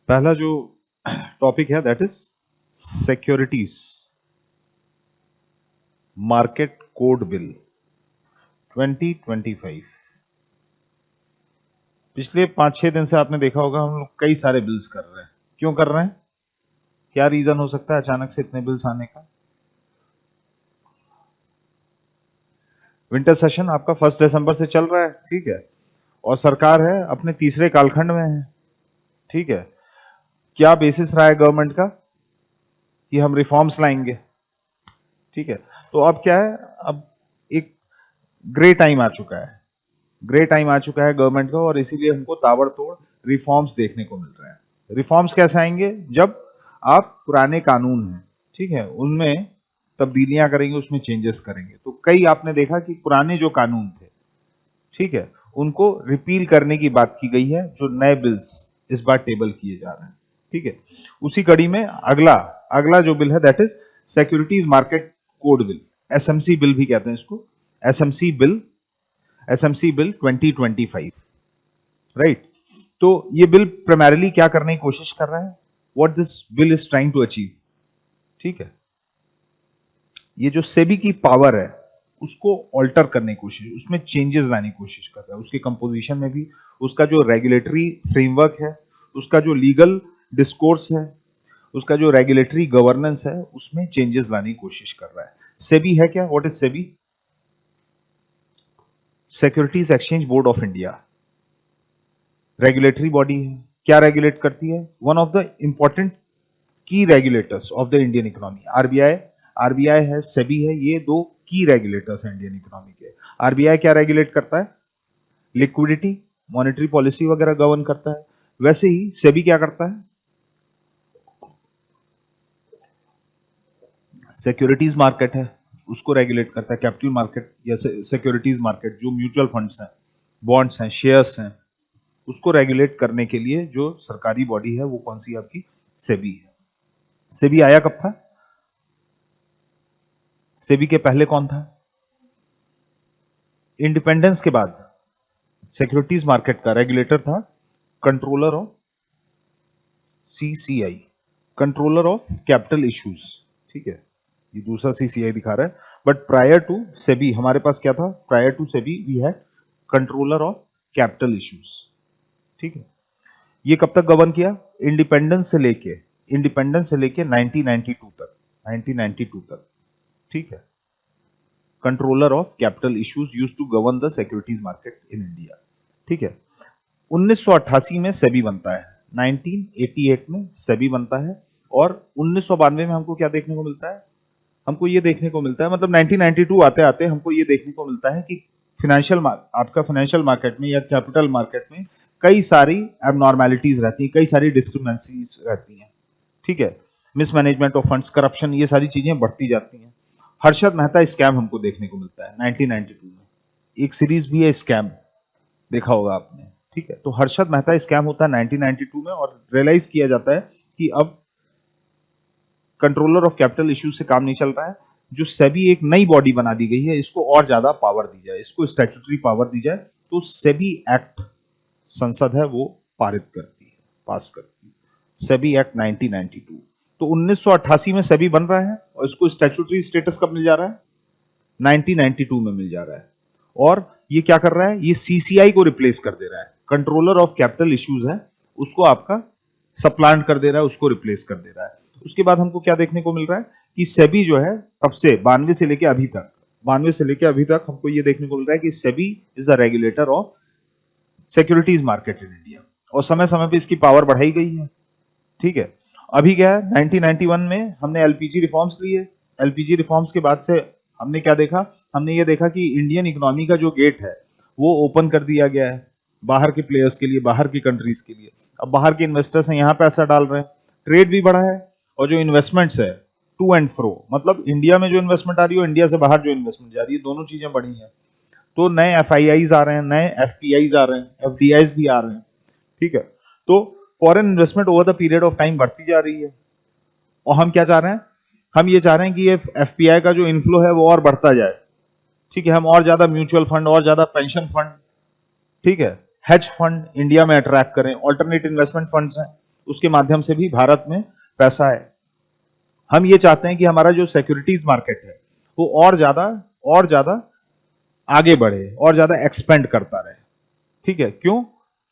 पहला जो टॉपिक है that is securities market code bill 2025। पिछले 5-6 दिन से आपने देखा होगा हम लोग कई सारे बिल्स कर रहे हैं। क्यों कर रहे हैं? क्या रीजन हो सकता है अचानक से इतने बिल्स आने का? विंटर सेशन आपका 1 दिसंबर से चल रहा है, ठीक है, और सरकार है अपने तीसरे कालखंड में है, ठीक है। क्या बेसिस रहा है गवर्नमेंट का कि हम रिफॉर्म्स लाएंगे, ठीक है। तो अब क्या है, अब एक ग्रे टाइम आ चुका है, ग्रे टाइम आ चुका है गवर्नमेंट का, और इसीलिए हमको ताबड़तोड़ रिफॉर्म्स देखने को मिल रहे हैं। रिफॉर्म्स कैसे आएंगे? जब आप पुराने कानून हैं, ठीक है, उनमें तब्दीलियां करेंगे, उसमें चेंजेस करेंगे। तो कई आपने देखा कि पुराने जो कानून थे, ठीक है, उनको रिपील करने की बात की गई है, जो नए बिल्स इस बार टेबल किए जा रहे हैं, ठीक है। उसी कड़ी में अगला अगला जो बिल है that is securities market code bill, SMC bill भी कहते हैं इसको, एसएमसी बिल 2025, राइट। तो ये बिल प्राइमरीली क्या करने की कोशिश कर रहा है, what this bill is trying to achieve, ठीक है। ये जो सेबी की पावर है उसको ऑल्टर करने की कोशिश, उसमें चेंजेस लाने की कोशिश कर रहा है, उसके कंपोजिशन में भी, उसका जो रेगुलेटरी फ्रेमवर्क है, उसका जो लीगल डिस्कोर्स है, उसका जो रेगुलेटरी गवर्नेंस है, उसमें चेंजेस लाने की कोशिश कर रहा है। सेबी है क्या? What is SEBI? Securities exchange board of India, regulatory body है। क्या रेगुलेट करती है? वन ऑफ द इंपॉर्टेंट की regulators of the Indian economy. RBI है, सेबी है, ये दो की रेगुलेटर्स हैं इंडियन इकोनॉमी के। आरबीआई क्या रेगुलेट करता है? लिक्विडिटी, मॉनेटरी पॉलिसी वगैरह गवर्न करता है। वैसे ही सेबी क्या करता है? सिक्योरिटीज मार्केट है, उसको रेगुलेट करता है, कैपिटल मार्केट या सिक्योरिटीज मार्केट, जो म्यूचुअल फंड्स हैं, बॉन्ड्स हैं, शेयर्स हैं, उसको रेगुलेट करने के लिए जो सरकारी बॉडी है वो कौन सी? आपकी सेबी है। सेबी आया कब था? सेबी के पहले कौन था? इंडिपेंडेंस के बाद सिक्योरिटीज मार्केट का रेगुलेटर था controller of CCI, controller of capital issues, ठीक है। ये दूसरा सीसीआई दिखा रहा है, बट प्रायर टू सेबी हमारे पास क्या था? Prior to SEBI we had controller of capital issues, ठीक है। ये कब तक गवर्न किया? इंडिपेंडेंस से लेके 1992 तक, ठीक है। Controller of capital issues used to govern the securities market in India, ठीक है। 1988 में सेबी बनता है, 1988 में सेबी बनता है, और 1992 में हमको क्या देखने को मिलता है? हमको ये देखने को मिलता है, मतलब 1992 आते आते हमको ये देखने को मिलता है कि आपका फाइनेंशियल मार्केट में या कैपिटल मार्केट में कई सारी एबनॉर्मेलिटीज रहती हैं, कई सारी डिस्क्रिमिनेंसीज रहती हैं, ठीक है। मिसमैनेजमेंट ऑफ फंड्स, करप्शन, ये सारी चीजें बढ़ती जाती हैं। हर्षद मेहता स्कैम हमको देखने को मिलता है 1992 में, एक सीरीज भी है स्कैम, देखा होगा आपने, ठीक है। तो हर्षद मेहता स्कैम होता है 1992 में, और रियलाइज किया जाता है कि अब कंट्रोलर ऑफ कैपिटल इश्यूज से काम नहीं चल रहा है, जो सेबी एक नई बॉडी बना दी गई है, इसको और ज्यादा पावर दी जाए, इसको स्टैट्यूटरी पावर दी जाए। तो सेबी एक्ट संसद है वो पारित करती है, पास करती है, सेबी एक्ट 1992। तो 1988 में सेबी बन रहा है, और इसको स्टैट्यूटरी स्टेटस कब मिल जा रहा है? 1992 में मिल जा रहा है। और ये क्या कर रहा है? ये सीसीआई को रिप्लेस कर दे रहा है, कंट्रोलर ऑफ कैपिटल इश्यूज है उसको आपका सप्लांट कर दे रहा है, उसको रिप्लेस कर दे रहा है। उसके बाद हमको क्या देखने को मिल रहा है कि सेबी जो है तब से 92 से लेके अभी तक हमको ये देखने को मिल रहा है कि SEBI is a regulator of securities market in India, और समय समय पे इसकी पावर बढ़ाई गई है, ठीक है। अभी क्या है, 1991 में हमने एलपीजी रिफॉर्म्स लिए। एलपीजी रिफॉर्म्स के बाद से हमने क्या देखा? हमने ये देखा कि इंडियन इकोनॉमी का जो गेट है वो ओपन कर दिया गया है बाहर के प्लेयर्स के लिए, बाहर की कंट्रीज के लिए। अब बाहर के इन्वेस्टर्स हैं, यहाँ पैसा डाल रहे हैं, ट्रेड भी बढ़ा है, और जो इन्वेस्टमेंट्स है टू एंड फ्रो, मतलब इंडिया में जो इन्वेस्टमेंट आ रही है, इंडिया से बाहर जो इन्वेस्टमेंट जा रही है, दोनों चीजें बढ़ी हैं। तो नए एफआईआईज आ रहे हैं, नए एफपीआईज आ रहे हैं, एफडीआईज भी आ रहे हैं, ठीक है। तो foreign investment over the period of time बढ़ती जा रही है, और हम क्या चाह रहे हैं? हम ये चाह रहे हैं कि ये एफपीआई का जो इनफ्लो है वो और बढ़ता जाए, ठीक है। हम और ज्यादा म्यूचुअल फंड, और ज्यादा पेंशन फंड, ठीक है, हेज फंड इंडिया में अट्रैक्ट करें, ऑल्टरनेट इन्वेस्टमेंट फंड्स हैं उसके माध्यम से भी भारत में पैसा है। हम ये चाहते हैं कि हमारा जो सिक्योरिटीज मार्केट है वो और ज्यादा आगे बढ़े और ज्यादा एक्सपेंड करता रहे। ठीक है, क्यों?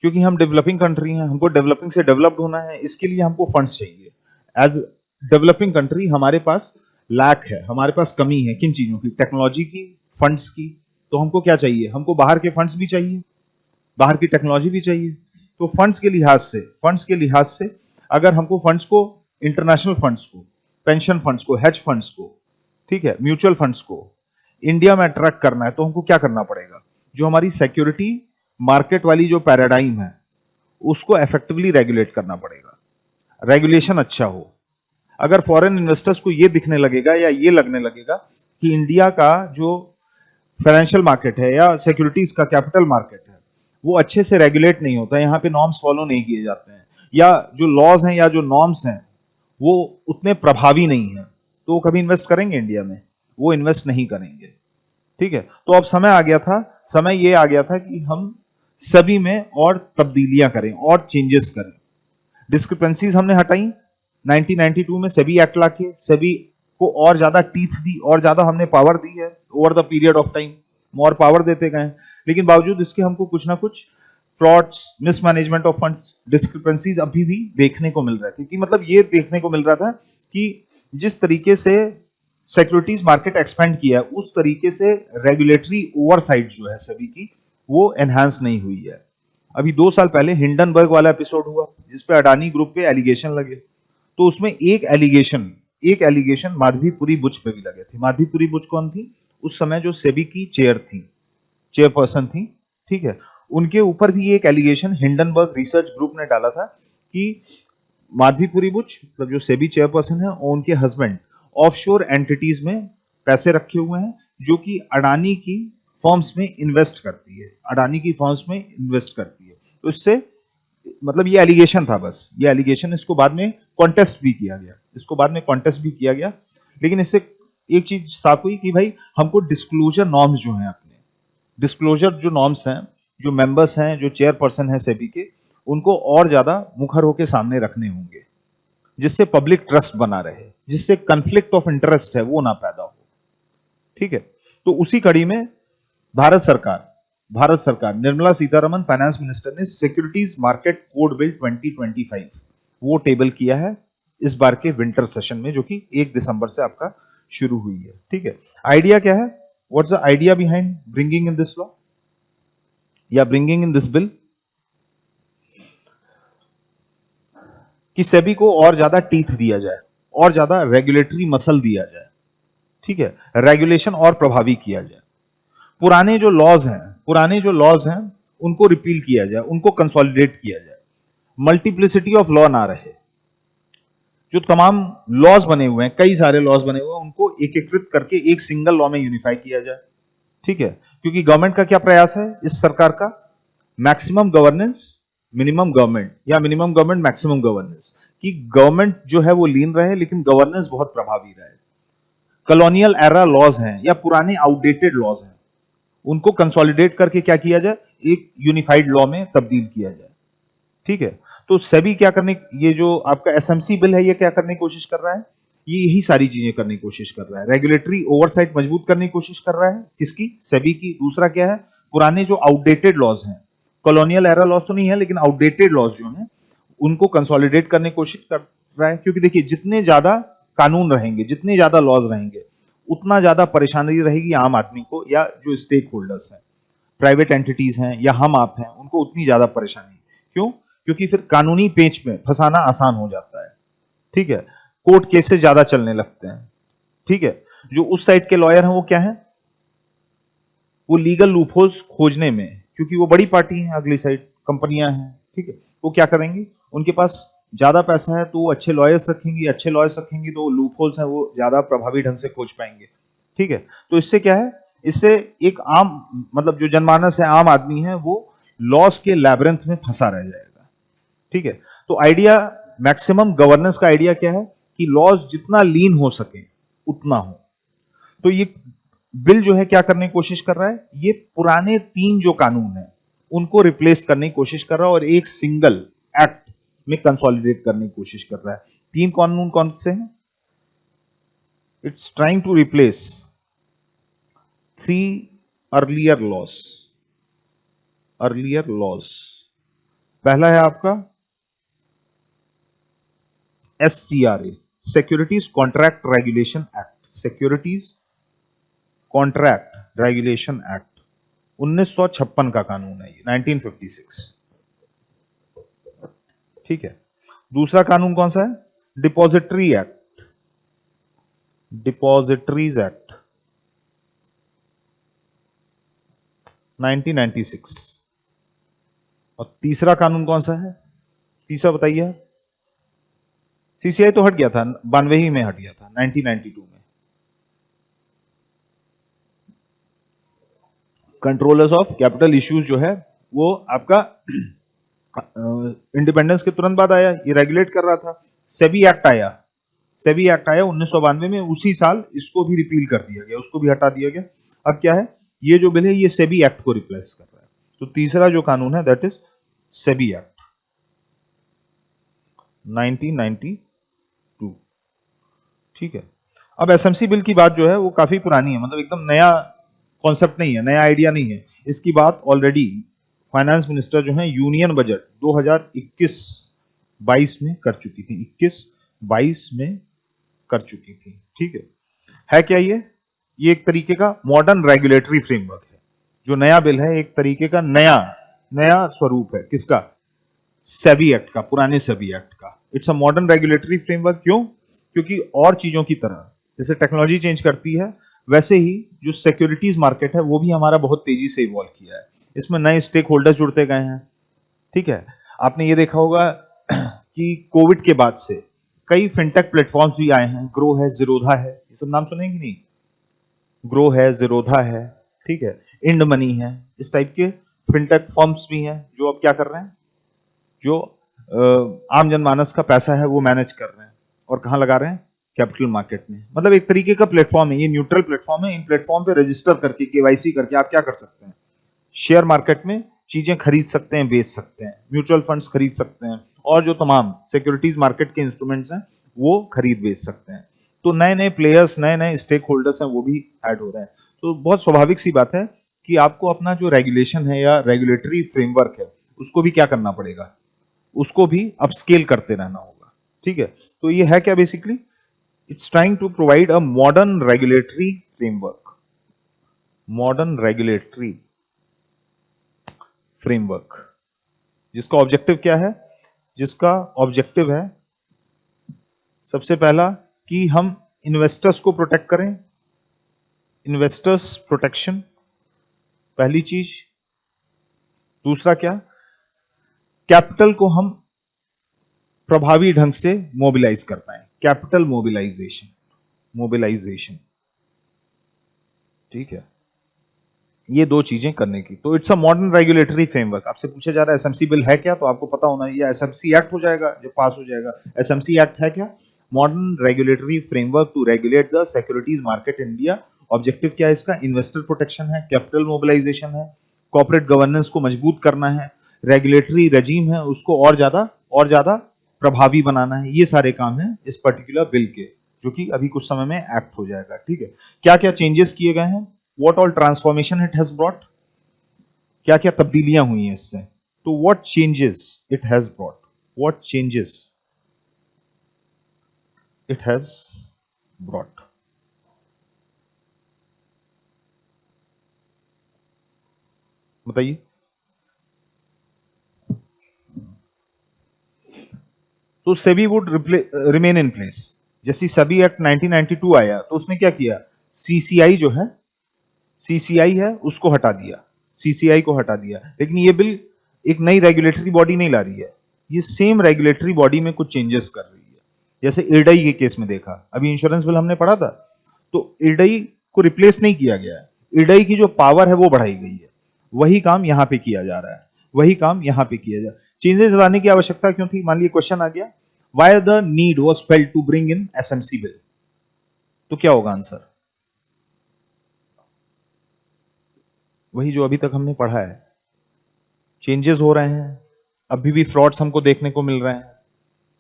क्योंकि हम डेवलपिंग कंट्री हैं, हमको डेवलपिंग से डेवलप्ड होना है, इसके लिए हमको फंड्स चाहिए। एज डेवलपिंग कंट्री हमारे पास लैक है, हमारे पास कमी है किन चीजों की? टेक्नोलॉजी की, फंड्स की। तो हमको क्या चाहिए? हमको बाहर के फंड्स भी चाहिए, बाहर की टेक्नोलॉजी भी चाहिए। तो फंड्स के लिहाज से अगर हमको फंड्स को, इंटरनेशनल फंड्स को, पेंशन फंड्स को, हेज फंड्स को, ठीक है, म्यूचुअल फंड्स को इंडिया में अट्रैक्ट करना है, तो हमको क्या करना पड़ेगा? जो हमारी सिक्योरिटी मार्केट वाली जो पैराडाइम है उसको इफेक्टिवली रेगुलेट करना पड़ेगा, रेगुलेशन अच्छा हो। अगर फॉरेन इन्वेस्टर्स को ये दिखने लगेगा या ये लगने लगेगा कि इंडिया का जो फाइनेंशियल मार्केट है या सिक्योरिटीज का कैपिटल मार्केट है वो अच्छे से रेगुलेट नहीं होता, यहाँ पे नॉर्म्स फॉलो नहीं किए जाते हैं, या जो लॉज हैं या जो नॉर्म्स हैं वो उतने प्रभावी नहीं है, तो वो कभी इन्वेस्ट करेंगे इंडिया में? वो इन्वेस्ट नहीं करेंगे। ठीक है, तो अब समय ये आ गया था कि हम सभी में और तब्दीलियां करें और चेंजेस करें। डिस्क्रिपेंसीज हमने हटाई 1992 में सेबी एक्ट लाके, सेबी को और ज्यादा टीथ दी, और ज्यादा हमने पावर दी है over the period of time, और पावर देते गए। लेकिन बावजूद इसके हमको कुछ ना कुछ frauds, mismanagement of funds, discrepancies अभी भी देखने को मिल रहे थे। कि मतलब ये देखने को मिल रहा था कि जिस तरीके से सिक्योरिटीज मार्केट एक्सपेंड किया है उस तरीके से रेगुलेटरी ओवरसाइट जो है सभी की वो एनहांस नहीं हुई है। अभी 2 साल पहले हिंडनबर्ग वाला एपिसोड हुआ जिसपे अडानी ग्रुप पे एलिगेशन लगे, तो उसमें एक एलिगेशन माधवीपुरी बुच पे भी लगे थे। माधवीपुरी बुच कौन थी? उस समय जो सेबी की चेयरपर्सन थी, ठीक है, उनके ऊपर भी एक एलिगेशन हिंडनबर्ग रिसर्च ग्रुप ने डाला था कि माधवीपुरी बुच, मतलब जो सेबी चेयरपर्सन है, और उनके हस्बैंड ऑफशोर एंटिटीज में पैसे रखे हुए हैं जो कि अडानी की फर्म्स में इन्वेस्ट करती है। तो इससे मतलब ये एलिगेशन था, बस ये एलिगेशन। इसको बाद में कॉन्टेस्ट भी किया गया, लेकिन इससे एक चीज साफ हुई कि भाई हमको डिस्क्लोजर नॉर्म्स जो हैं, अपने डिस्क्लोजर जो नॉर्म्स हैं, जो मेंबर्स हैं, जो चेयरपर्सन है सेबी के, उनको और ज्यादा मुखर होकर सामने रखने होंगे, जिससे पब्लिक ट्रस्ट बना रहे, जिससे कंफ्लिक्ट ऑफ इंटरेस्ट है वो ना पैदा हो। ठीक है, तो उसी कड़ी में भारत सरकार निर्मला सीतारमन फाइनेंस मिनिस्टर ने सिक्योरिटीज मार्केट कोड बिल 2025 वो टेबल किया है इस बार के विंटर सेशन में, जो कि 1 दिसंबर से आपका शुरू हुई है। ठीक है, आइडिया क्या है? What's the idea behind bringing in this law या ब्रिंगिंग इन दिस बिल? कि सेबी को और ज्यादा टीथ दिया जाए, और ज्यादा रेगुलेटरी मसल दिया जाए। ठीक है, रेगुलेशन और प्रभावी किया जाए। पुराने जो लॉज हैं उनको रिपील किया जाए, उनको कंसोलिडेट किया जाए, मल्टीप्लिसिटी ऑफ लॉ ना रहे। जो तमाम लॉज बने हुए हैं, कई सारे लॉज बने हुए हैं, उनको एकीकृत करके एक सिंगल लॉ में यूनिफाई किया जाए। ठीक है, क्योंकि गवर्नमेंट का क्या प्रयास है, इस सरकार का? मैक्सिमम गवर्नेंस मिनिमम गवर्नमेंट, या मिनिमम गवर्नमेंट मैक्सिमम गवर्नेंस, कि गवर्नमेंट जो है वो लीन रहे लेकिन गवर्नेंस बहुत प्रभावी रहे। कॉलोनियल एरा लॉज हैं या पुराने आउटडेटेड लॉज हैं, उनको कंसोलिडेट करके क्या किया जाए, एक यूनिफाइड लॉ में तब्दील किया जाए। ठीक है, तो सेबी क्या करने, ये जो आपका एसएमसी बिल है, ये क्या करने की कोशिश कर रहा है? ये यही सारी चीजें करने की कोशिश कर रहा है। रेगुलेटरी ओवरसाइट मजबूत करने की कोशिश कर रहा है, किसकी? सेबी की। दूसरा क्या है? पुराने जो आउटडेटेड लॉज हैं, कॉलोनियल एरा लॉज तो नहीं है लेकिन आउटडेटेड लॉज जो हैं उनको कंसोलिडेट करने की कोशिश कर रहा है। क्योंकि देखिए, जितने ज्यादा कानून रहेंगे, जितने ज्यादा लॉज रहेंगे, उतना ज्यादा परेशानी रहेगी आम आदमी को, या जो स्टेक होल्डर्स हैं, प्राइवेट एंटिटीज हैं या हम आप हैं, उनको उतनी ज्यादा परेशानी। क्यों? क्योंकि फिर कानूनी पेच में फंसाना आसान हो जाता है। ठीक है, कोर्ट केसेस ज्यादा चलने लगते हैं। ठीक है, जो उस साइड के लॉयर हैं वो क्या है, वो लीगल लूपहोल्स खोजने में, क्योंकि वो बड़ी पार्टी है, अगली साइड कंपनियां हैं, ठीक है, वो क्या करेंगी, उनके पास ज्यादा पैसा है तो वो अच्छे लॉयर्स रखेंगी, तो लूपहोल्स हैं वो ज्यादा प्रभावी ढंग से खोज पाएंगे। ठीक है, तो इससे क्या है, इससे एक आम, मतलब जो जनमानस है, आम आदमी है, वो लॉस के लैबिरिंथ में फंसा रह जाएगा। ठीक है, तो आइडिया, मैक्सिमम गवर्नेंस का आइडिया क्या है कि लॉज जितना लीन हो सके उतना हो। तो ये बिल जो है क्या करने की कोशिश कर रहा है, ये पुराने 3 जो कानून हैं उनको रिप्लेस करने की कोशिश कर रहा है और एक सिंगल एक्ट में कंसोलिडेट करने की कोशिश कर रहा है। 3 कानून कौन से हैं? It's trying to replace 3 earlier laws. Earlier laws पहला है आपका SCRA, securities contract regulation act. Securities contract regulation act 1956 का कानून है ये, 1956। ठीक है। दूसरा कानून कौन सा है? Depository act, depositories act 1996। और तीसरा कानून कौन सा है? तीसरा बताइए। CCI तो हट गया था, 92 ही में हट गया था, 1992 में। कंट्रोलर्स ऑफ कैपिटल इश्यूज जो है वो आपका इंडिपेंडेंस के तुरंत बाद आया, ये रेगुलेट कर रहा था। सेबी एक्ट आया, सेबी एक्ट आया 1992 में, उसी साल इसको भी रिपील कर दिया गया, उसको भी हटा दिया गया। अब क्या है, ये जो बिल है ये सेबी एक्ट को रिप्लेस कर रहा है। तो तीसरा जो कानून है दैट इज सेबी एक्ट 1992। ठीक है। अब एसएमसी बिल की बात जो है वो काफी पुरानी है, मतलब एकदम नया कॉन्सेप्ट नहीं है, नया आइडिया नहीं है। इसकी बात ऑलरेडी फाइनेंस मिनिस्टर जो है यूनियन बजट 2021-22 में कर चुकी थी, 21-22 में कर चुकी थी। ठीक है क्या ये एक तरीके का मॉडर्न रेगुलेटरी फ्रेमवर्क है। जो नया बिल है एक तरीके का नया स्वरूप है, किसका? सेबी एक्ट का, पुराने सेबी एक्ट का। It's a modern regulatory framework. क्यों? क्योंकि और चीजों की तरह जैसे टेक्नोलॉजी चेंज करती है, वैसे ही जो सिक्योरिटीज मार्केट है वो भी हमारा बहुत तेजी से इवॉल्व किया है। इसमें नए स्टेक होल्डर्स जुड़ते गए हैं। ठीक है। आपने ये देखा होगा कि कोविड के बाद से कई फिनटेक प्लेटफॉर्म्स भी आए हैं। ग्रो है, जीरोधा है, ये सब नाम सुने कि नहीं? ग्रो है, जीरोधा है, ठीक है, इंड मनी है, इस टाइप के फिनटेक फर्म्स भी हैं जो अब क्या कर रहे हैं, जो आम जनमानस का पैसा है वो मैनेज कर रहे हैं और कहां लगा रहे हैं? कैपिटल मार्केट में। मतलब एक तरीके का प्लेटफॉर्म है, ये न्यूट्रल प्लेटफॉर्म है। इन प्लेटफॉर्म पे रजिस्टर करके, केवाईसी करके आप क्या कर सकते हैं? शेयर मार्केट में चीजें खरीद सकते हैं, बेच सकते हैं, म्यूचुअल फंड्स खरीद सकते हैं, और जो तमाम सिक्योरिटीज मार्केट के इंस्ट्रूमेंट्स हैं वो खरीद बेच सकते हैं। तो नए नए प्लेयर्स, नए नए स्टेक होल्डर्स हैं वो भी ऐड हो रहे हैं। तो बहुत स्वाभाविक सी बात है कि आपको अपना जो रेगुलेशन है या रेगुलेटरी फ्रेमवर्क है उसको भी क्या करना पड़ेगा, उसको भी अपस्केल करते रहना होगा। ठीक है। तो ये है क्या basically? It's trying to provide a modern regulatory framework, modern regulatory framework, जिसका ऑब्जेक्टिव क्या है? जिसका ऑब्जेक्टिव है सबसे पहला कि हम इन्वेस्टर्स को प्रोटेक्ट करें, इन्वेस्टर्स प्रोटेक्शन पहली चीज। दूसरा क्या? कैपिटल को हम प्रभावी ढंग से मोबिलाइज कर पाए, कैपिटल मोबिलाइजेशन, मोबिलाइजेशन। ठीक है, ये दो चीजें करने की। तो it's a modern regulatory framework. आपसे पूछा जा रहा है एसएमसी बिल है क्या, तो आपको पता होना है, या एसएमसी एक्ट हो जाएगा जो पास हो जाएगा। एसएमसी एक्ट है क्या? Modern regulatory framework to regulate the securities market India. Objective क्या है इसका? इन्वेस्टर प्रोटेक्शन है, कैपिटल मोबिलाइजेशन है, कॉर्पोरेट गवर्नेंस को मजबूत करना है, रेगुलेटरी रेजीम है उसको और ज्यादा प्रभावी बनाना है। ये सारे काम हैं इस पर्टिकुलर बिल के, जो कि अभी कुछ समय में एक्ट हो जाएगा। ठीक है। क्या क्या चेंजेस किए गए हैं? What all transformation it has brought? क्या क्या तब्दीलियां हुई हैं इससे? तो what changes it has brought? What changes it has brought? बताइए। तो SEBI would remain in place. जैसे सेबी एक्ट 1992 आया तो उसने क्या किया? सीसीआई जो है, सीसीआई है उसको हटा दिया, सीसीआई को हटा दिया। लेकिन ये बिल एक नई रेगुलेटरी बॉडी नहीं ला रही है, ये सेम रेगुलेटरी बॉडी में कुछ चेंजेस कर रही है। जैसे इरडई के केस में देखा, अभी इंश्योरेंस बिल हमने पढ़ा था, तो इरडई को रिप्लेस नहीं किया गया है, इरडई की जो पावर है वो बढ़ाई गई है। वही काम यहां पे किया जा रहा है, वही काम यहां पे किया जा। चेंजेस लाने की आवश्यकता क्यों थी? मान लीजिए क्वेश्चन आ गया, why the need was felt to bring in SMC bill, तो क्या होगा आंसर? वही जो अभी तक हमने पढ़ा है। चेंजेस हो रहे हैं, अभी भी फ्रॉड्स हमको देखने को मिल रहे हैं,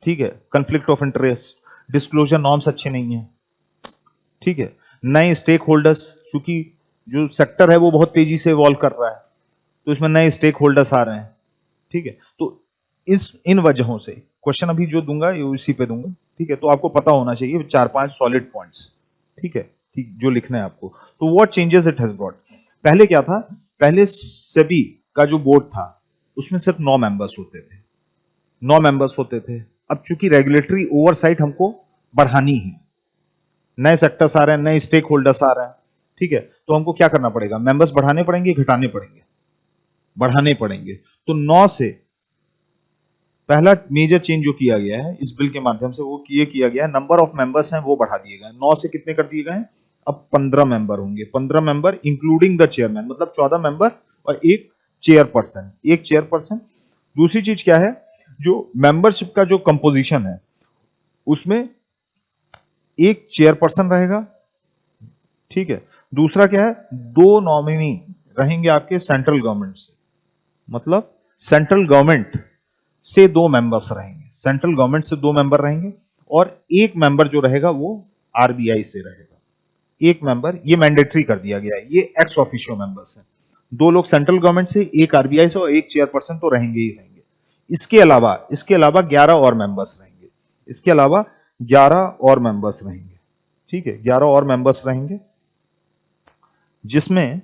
ठीक है, conflict of interest, disclosure norms अच्छे नहीं है, ठीक है, नए स्टेक होल्डर्स, क्योंकि जो सेक्टर है वो बहुत तेजी से इवॉल्व कर रहा है, तो इसमें नए स्टेक होल्डर्स आ रहे हैं, ठीक है। तो इन वजहों से क्वेश्चन अभी जो दूंगा ये उसी पे दूंगा, ठीक है। तो आपको पता होना चाहिए 4-5 सॉलिड पॉइंट्स, ठीक है, ठीक, जो लिखना है आपको। तो what changes it has brought, पहले क्या था, पहले सेबी का जो बोर्ड था उसमें सिर्फ 9 मेंबर्स होते थे, 9 मेंबर्स होते थे। अब चूंकि रेगुलेटरी ओवरसाइट हमको बढ़ानी है, नए सेक्टर्स आ रहे हैं, नए स्टेक होल्डर्स आ रहे हैं, ठीक है, तो हमको क्या करना पड़ेगा, मेंबर्स बढ़ाने पड़ेंगे, घटाने पड़ेंगे, बढ़ाने पड़ेंगे। तो 9 से पहला मेजर चेंज जो किया गया है इस बिल के माध्यम से वो ये किया गया है, नंबर ऑफ मेंबर्स हैं वो बढ़ा दिए गए, 9 से कितने कर दिए गए हैं, अब 15 मेंबर होंगे, 15 मेंबर इंक्लूडिंग द चेयरमैन, मतलब 14 मेंबर और एक चेयरपर्सन, एक चेयरपर्सन। दूसरी चीज क्या है, जो मेंबरशिप का जो कंपोजिशन है उसमें एक चेयरपर्सन रहेगा, ठीक है। दूसरा क्या है, 2 नॉमिनी रहेंगे आपके सेंट्रल गवर्नमेंट से, मतलब सेंट्रल गवर्नमेंट से 2 मेंबर्स रहेंगे, सेंट्रल गवर्नमेंट से 2 मेंबर रहेंगे, और एक मेंबर जो रहेगा वो आरबीआई से रहेगा, एक मेंबर, ये मैंडेटरी कर दिया गया है, ये एक्स ऑफिशियो मेंबर्स हैं, 2 लोग सेंट्रल गवर्नमेंट से, एक आरबीआई से और एक चेयरपर्सन तो रहेंगे ही रहेंगे। इसके अलावा 11 और मेंबर्स रहेंगे, इसके अलावा 11 और मेंबर्स रहेंगे, ठीक है, 11 और मेंबर्स रहेंगे, जिसमें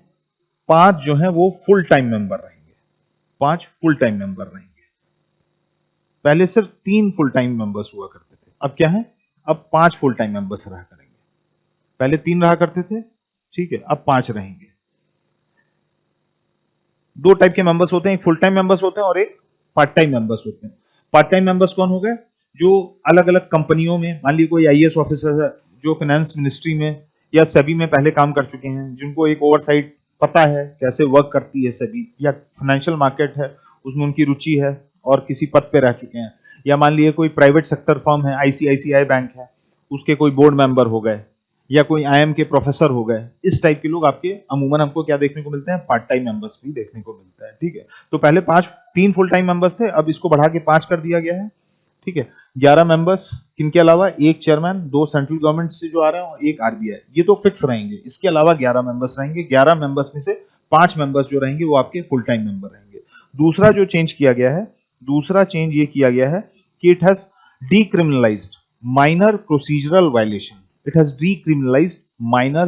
5 जो है वो फुल टाइम मेंबर रहेंगे, 5 फुल टाइम मेंबर रहेंगे। पहले सिर्फ 3 फुल टाइम मेंबर्स हुआ करते थे, अब क्या है, अब 5 फुल टाइम मेंबर्स रहा करेंगे, पहले 3 रहा करते थे, ठीक है, अब 5 रहेंगे। 2 टाइप के मेंबर्स होते हैं, एक फुल टाइम मेंबर्स होते हैं और एक पार्ट टाइम मेंबर्स होते हैं। पार्ट टाइम मेंबर्स कौन हो गए, जो अलग अलग कंपनियों में, मान लीजिए कोई आईएएस ऑफिसर है जो फाइनेंस मिनिस्ट्री में या सेबी में पहले काम कर चुके हैं, जिनको एक ओवरसाइट पता है कैसे वर्क करती है सेबी, या फाइनेंशियल मार्केट है उसमें उनकी रुचि है और किसी पद पे रह चुके हैं, या मान लीजिए कोई प्राइवेट सेक्टर फर्म है, आईसीआईसीआई बैंक है, उसके कोई बोर्ड मेंबर हो गए, या कोई आईएम के प्रोफेसर हो गए, इस टाइप के लोग आपके अमूमन हमको क्या देखने को मिलते हैं, पार्ट टाइम मेंबर्स भी देखने को मिलता है, ठीक है। तो पहले 3 फुल टाइम मेंबर्स थे, अब इसको बढ़ा के 5 कर दिया गया है, ठीक है। 11 मेंबर्स किनके अलावा, एक चेयरमैन, 2 सेंट्रल गवर्नमेंट से जो आ रहे हैं और एक आरबीआई, ये तो फिक्स रहेंगे, इसके अलावा 11 मेंबर्स रहेंगे, 11 मेंबर्स में से 5 मेंबर्स जो रहेंगे वो आपके फुल टाइम मेंबर रहेंगे। दूसरा जो चेंज किया गया है, दूसरा चेंज ये किया गया है कि it has decriminalized minor procedural violation, it has decriminalized minor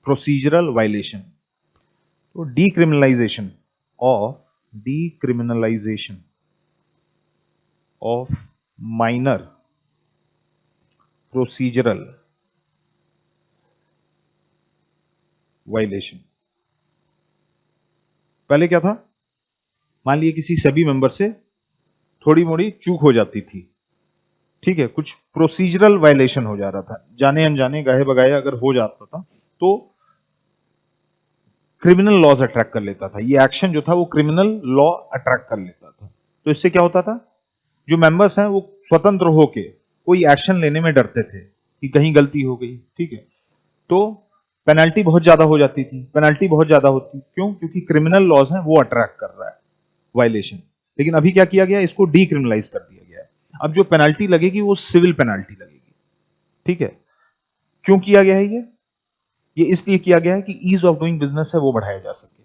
procedural violation. तो decriminalization of minor procedural violation, पहले क्या था, मान लीजिए किसी सेबी मेंबर से थोड़ी मोड़ी चूक हो जाती थी, ठीक है, कुछ प्रोसीजरल वायलेशन हो जा रहा था, जाने अनजाने गाहे बगाए अगर हो जाता था तो क्रिमिनल लॉज अट्रैक्ट कर लेता था, ये एक्शन जो था वो क्रिमिनल लॉ अट्रैक्ट कर लेता था। तो इससे क्या होता था, जो मेंबर्स हैं वो स्वतंत्र होके कोई एक्शन लेने में डरते थे कि कहीं गलती हो गई, ठीक है, तो पेनल्टी बहुत ज्यादा हो जाती थी, पेनल्टी बहुत ज्यादा होती, क्यों, क्योंकि क्रिमिनल लॉज हैं वो अट्रैक्ट कर रहा है वायलेशन। लेकिन अभी क्या किया गया, इसको डीक्रिमिनलाइज कर दिया गया है, अब जो पेनल्टी लगेगी वो सिविल पेनल्टी लगेगी, ठीक है। क्यों किया गया है ये इसलिए किया गया है कि ईज ऑफ डूइंग बिजनेस है वो बढ़ाया जा सके,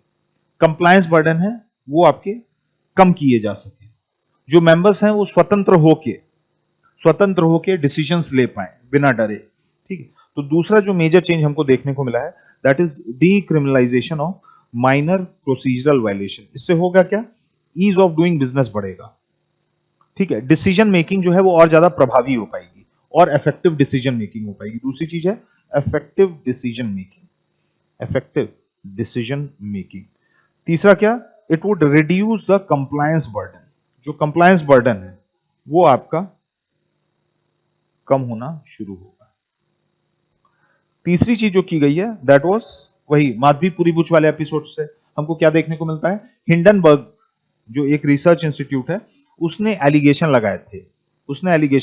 कंप्लायंस बर्डन है वो आपके कम किए जा सके, जो मेंबर्स हैं वो स्वतंत्र होके डिसीजंस ले पाए बिना डरे, ठीक है। तो दूसरा जो मेजर चेंज हमको देखने को मिला है that is decriminalisation of minor procedural violation. इससे होगा क्या, ईज ऑफ डूइंग बिजनेस बढ़ेगा, ठीक है, डिसीजन मेकिंग जो है वो और ज्यादा प्रभावी हो पाएगी और इफेक्टिव डिसीजन मेकिंग हो पाएगी। दूसरी चीज है इफेक्टिव डिसीजन मेकिंग। तीसरा क्या, it would reduce the compliance burden, जो कंप्लायंस बर्डन है वो आपका कम होना शुरू होगा। तीसरी चीज जो की गई है दैट वाज वही माधवी पुरी बुच वाले एपिसोड से हमको क्या देखने को मिलता है, हिंडनबर्ग जो एक रिसर्च इंस्टीट्यूट है उसने एलिगेशन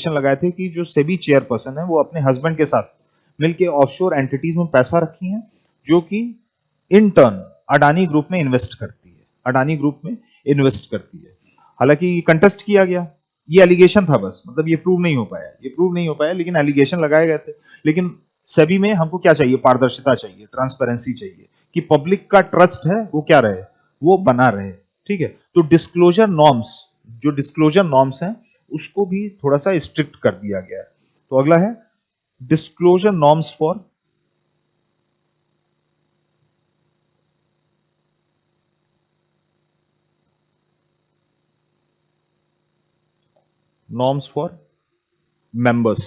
लगाए थे कि जो सेबी चेयरपर्सन है वो अपने हस्बैंड के साथ मिलके ऑफशोर एंटिटीज में पैसा रखी हैं, जो कि इन टर्न अडानी ग्रुप में इन्वेस्ट करती है, हालांकि कंटेस्ट किया गया, ये एलिगेशन था बस, मतलब ये प्रूव नहीं हो पाया, ये प्रूव नहीं हो पाया, लेकिन एलिगेशन लगाए गए थे। लेकिन सभी में हमको क्या चाहिए, पारदर्शिता चाहिए, ट्रांसपेरेंसी चाहिए, कि पब्लिक का ट्रस्ट है वो क्या रहे, वो बना रहे। ठीक है, तो डिस्क्लोजर नॉर्म्स, जो डिस्क्लोजर नॉर्म्स हैं उसको भी थोड़ा सा स्ट्रिक्ट कर दिया गया है। तो अगला है disclosure norms for norms for members,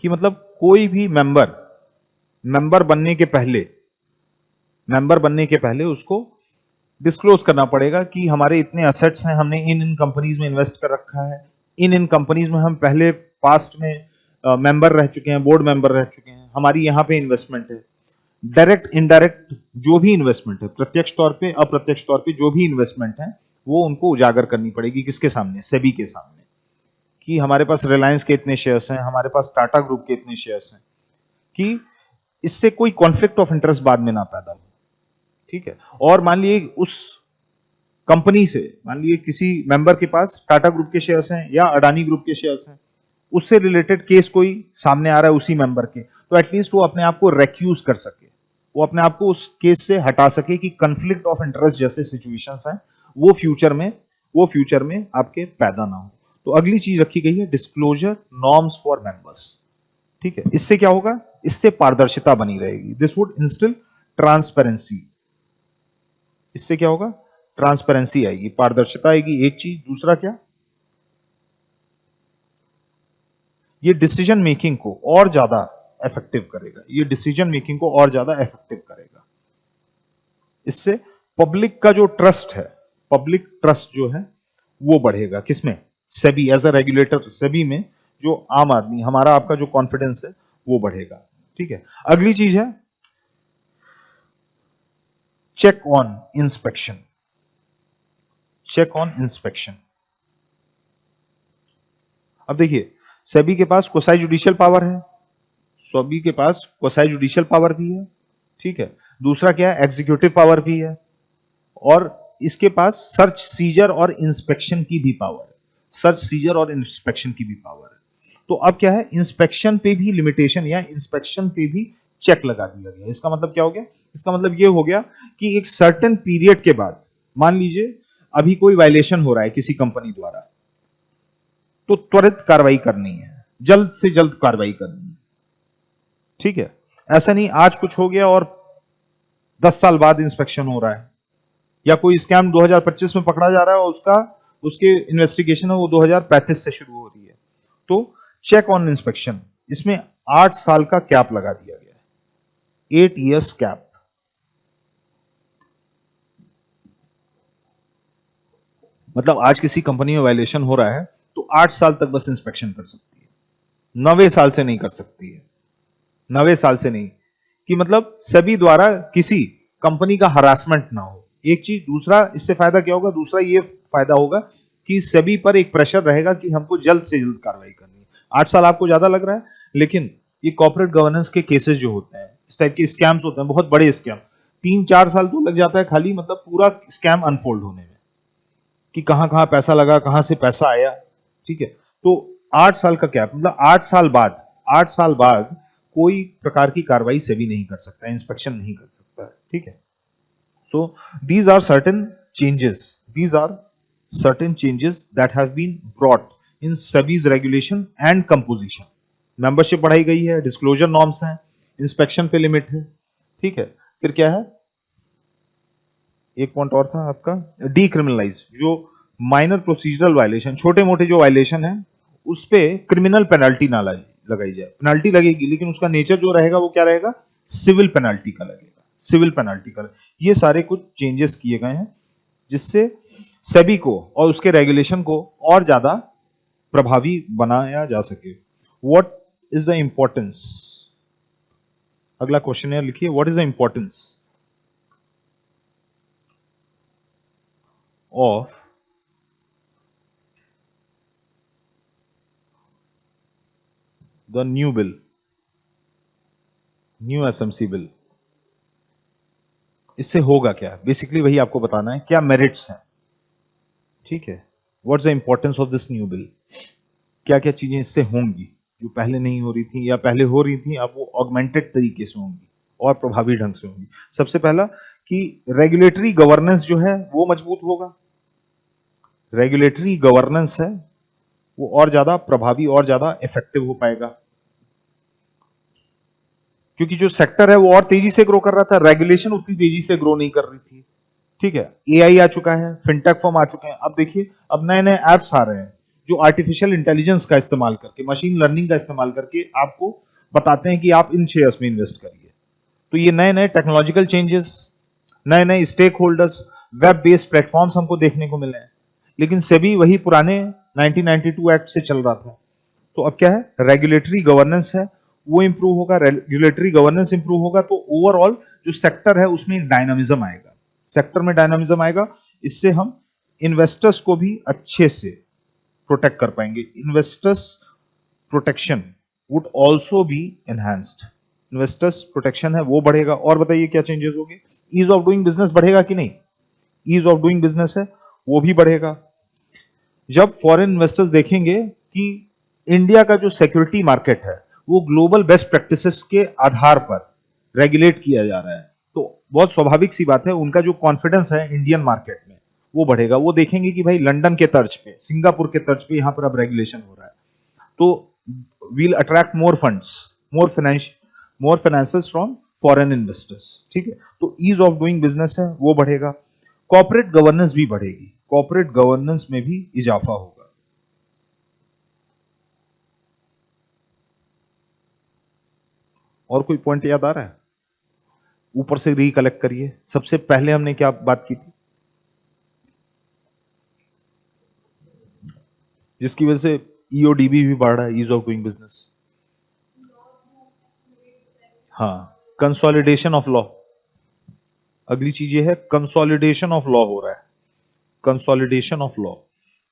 कि मतलब कोई भी मेंबर, मेंबर बनने के पहले, मेंबर बनने के पहले उसको डिस्क्लोज करना पड़ेगा कि हमारे इतने असेट्स हैं, हमने इन इन कंपनीज में इन्वेस्ट कर रखा है, इन इन कंपनीज में हम पहले पास्ट में मेंबर रह चुके हैं, बोर्ड मेंबर रह चुके हैं, हमारी यहाँ पे इन्वेस्टमेंट है। डायरेक्ट इनडायरेक्ट जो भी इन्वेस्टमेंट है, प्रत्यक्ष तौर पे अप्रत्यक्ष तौर पे जो भी इन्वेस्टमेंट है, वो उनको उजागर करनी पड़ेगी, किसके सामने, सेबी के सामने, कि हमारे पास रिलायंस के इतने शेयर्स हैं, हमारे पास टाटा ग्रुप के इतने शेयर्स हैं, कि इससे कोई कॉन्फ्लिक्ट ऑफ इंटरेस्ट बाद में ना पैदा हो। ठीक है, और मान लीजिए उस कंपनी से, मान लीजिए किसी मेंबर के पास टाटा ग्रुप के शेयर्स हैं या अडानी ग्रुप के शेयर्स हैं, उससे रिलेटेड केस कोई सामने आ रहा है उसी मेंबर के, तो एटलीस्ट वो अपने आप को रेक्यूज कर सके, वो अपने आप को उस केस से हटा सके कि कंफ्लिक्ट ऑफ इंटरेस्ट जैसे सिचुएशंस हैं वो फ्यूचर में, वो फ्यूचर में आपके पैदा ना हो। तो अगली चीज रखी गई है डिस्क्लोजर नॉर्म्स फॉर मेंबर्स। ठीक है, इससे क्या होगा, इससे पारदर्शिता बनी रहेगी, दिस वुड इंस्टिल ट्रांसपेरेंसी। इससे क्या होगा, ट्रांसपेरेंसी आएगी, पारदर्शिता आएगी, एक चीज। दूसरा क्या, ये डिसीजन मेकिंग को और ज्यादा इफेक्टिव करेगा, ये डिसीजन मेकिंग को और ज्यादा इफेक्टिव करेगा। इससे पब्लिक का जो ट्रस्ट है, पब्लिक ट्रस्ट जो है वो बढ़ेगा, किसमें, SEBI as a regulator, SEBI में जो आम आदमी, हमारा आपका जो कॉन्फिडेंस है वो बढ़ेगा। ठीक है, अगली चीज है check on inspection, check on inspection. अब देखिए, सेबी के पास क्वासी जुडिशियल पावर है, सेबी के पास क्वासी जुडिशियल पावर भी है। ठीक है, दूसरा क्या है, एग्जीक्यूटिव पावर भी है, और इसके पास सर्च सीजर और इंस्पेक्शन की भी पावर है, सर्च सीजर और इंस्पेक्शन की भी पावर है। तो अब क्या है, इंस्पेक्शन पे भी लिमिटेशन या इंस्पेक्शन पे भी चेक लगा दिया गया। इसका मतलब क्या हो गया, इसका मतलब ये हो गया कि एक सर्टेन पीरियड के बाद, मान लीजिए अभी कोई वायलेशन हो रहा है किसी कंपनी द्वारा, तो त्वरित कार्रवाई करनी है, जल्द से जल्द कार्रवाई करनी है। ठीक है, ऐसा नहीं आज कुछ हो गया और 10 साल बाद इंस्पेक्शन हो रहा है, या कोई स्कैम 2025 में पकड़ा जा रहा है और उसका, उसके इन्वेस्टिगेशन है वो 2035 से शुरू हो रही है। तो चेक ऑन इंस्पेक्शन, इसमें 8 साल का कैप लगा दिया गया है, 8 इयर्स कैप। मतलब आज किसी कंपनी में वायलेशन हो रहा है तो 8 साल तक बस इंस्पेक्शन कर सकती है, 90 साल से नहीं कर सकती है, 90 साल से नहीं, कि मतलब सभी द्वारा किसी कंपनी का हरासमेंट ना हो, एक चीज। दूसरा इससे फायदा क्या होगा, दूसरा ये फायदा होगा कि सभी पर एक प्रेशर रहेगा कि हमको जल्द से जल्द कार्रवाई करनी है। 8 साल आपको ज्यादा लग रहा है, लेकिन ये कॉर्पोरेट गवर्नेंस के केसेस जो होते हैं, इस टाइप के स्कैम्स होते हैं, बहुत बड़े स्कैम, 3-4 साल तो लग जाता है खाली, मतलब पूरा स्कैम अनफोल्ड होने में, कि कहां कहां पैसा लगा, कहां से पैसा आया। ठीक है, तो 8 साल का कैप, मतलब 8 साल बाद, 8 साल बाद कोई प्रकार की कार्रवाई सेबी नहीं कर सकता, इंस्पेक्शन नहीं कर सकता है। ठीक है, so these are certain changes, these are certain changes that have been brought in SEBI's regulation and composition. Membership बढ़ाई गई है, डिस्क्लोजर नॉर्म्स हैं, इंस्पेक्शन पे लिमिट है। ठीक है, फिर क्या है, एक पॉइंट और था आपका, डीक्रिमिनलाइज, जो माइनर प्रोसीजरल वायलेशन, छोटे मोटे जो वायलेशन है उस पे क्रिमिनल पेनल्टी ना लगाई जाए, पेनल्टी लगेगी लेकिन उसका नेचर जो रहेगा वो क्या रहेगा, सिविल पेनल्टी का लगेगा, सिविल पेनल्टी का। ये सारे कुछ चेंजेस किए गए हैं जिससे सेबी को और उसके रेगुलेशन को और ज्यादा प्रभावी बनाया जा सके। व्हाट इज द इंपॉर्टेंस, अगला क्वेश्चन है, लिखिए, what is the importance of the new bill, new SMC bill? इससे होगा क्या, बेसिकली वही आपको बताना है, क्या मेरिट्स हैं, ठीक है, what's the importance of this new bill, क्या क्या चीजें इससे होंगी जो पहले नहीं हो रही थी या पहले हो रही थी, अब वो ऑगमेंटेड तरीके से होंगी और प्रभावी ढंग से होंगी। सबसे पहला कि रेगुलेटरी गवर्नेंस जो है वो मजबूत होगा, रेगुलेटरी गवर्नेंस है वो और ज्यादा प्रभावी और ज्यादा इफेक्टिव हो पाएगा, क्योंकि जो सेक्टर है वो और तेजी से ग्रो कर रहा था, रेगुलेशन उतनी तेजी से ग्रो नहीं कर रही थी, ठीक है। एआई आ चुका है, फिनटेक फर्म आ चुके हैं, अब देखिए अब नए नए एप्स आ रहे हैं जो आर्टिफिशियल इंटेलिजेंस का इस्तेमाल करके, मशीन लर्निंग का इस्तेमाल करके आपको बताते हैं कि आप इन शेयर्स में इन्वेस्ट करिए। तो ये नए नए टेक्नोलॉजिकल चेंजेस, नए नए stake holders, web based platforms हमको देखने को मिले हैं, लेकिन सेबी वही पुराने 1992 एक्ट से चल रहा था। तो अब क्या है, रेगुलेटरी गवर्नेंस है वो इंप्रूव होगा, रेगुलेटरी गवर्नेंस इंप्रूव होगा तो ओवरऑल जो सेक्टर है उसमें एक डायनामिज्म आएगा, सेक्टर में डायनामिज्म आएगा, इससे हम इन्वेस्टर्स को भी अच्छे से प्रोटेक्ट कर पाएंगे, investors protection would also be enhanced, investors protection है वो बढ़ेगा। और बताइए क्या चेंजेस होंगे, ईज ऑफ डूइंग बिजनेस बढ़ेगा कि नहीं, ईज ऑफ डूइंग बिजनेस है वो भी बढ़ेगा। जब फॉरेन इन्वेस्टर्स देखेंगे कि इंडिया का जो सिक्योरिटी मार्केट है वो ग्लोबल बेस्ट प्रैक्टिसेस के आधार पर रेगुलेट किया जा रहा है, तो बहुत स्वाभाविक सी बात है उनका जो कॉन्फिडेंस है इंडियन मार्केट में वो बढ़ेगा। वो देखेंगे कि भाई लंदन के तर्ज पे, सिंगापुर के तर्ज पे यहां पर अब रेगुलेशन हो रहा है, तो will attract more funds, more finances from foreign investors, ठीक है। तो ईज ऑफ डूइंग बिजनेस है वो बढ़ेगा, कॉर्पोरेट गवर्नेंस भी बढ़ेगी, कॉर्पोरेट गवर्नेंस में भी इजाफा होगा। और कोई पॉइंट याद आ रहा है, ऊपर से रिकलेक्ट करिए। सबसे पहले हमने क्या बात की थी जिसकी वजह से ईओडीबी भी बढ़ रहा है, ईज ऑफ डूइंग बिजनेस, हाँ, कंसोलिडेशन ऑफ लॉ, अगली चीज ये है कंसोलिडेशन ऑफ लॉ हो रहा है, कंसोलिडेशन ऑफ लॉ।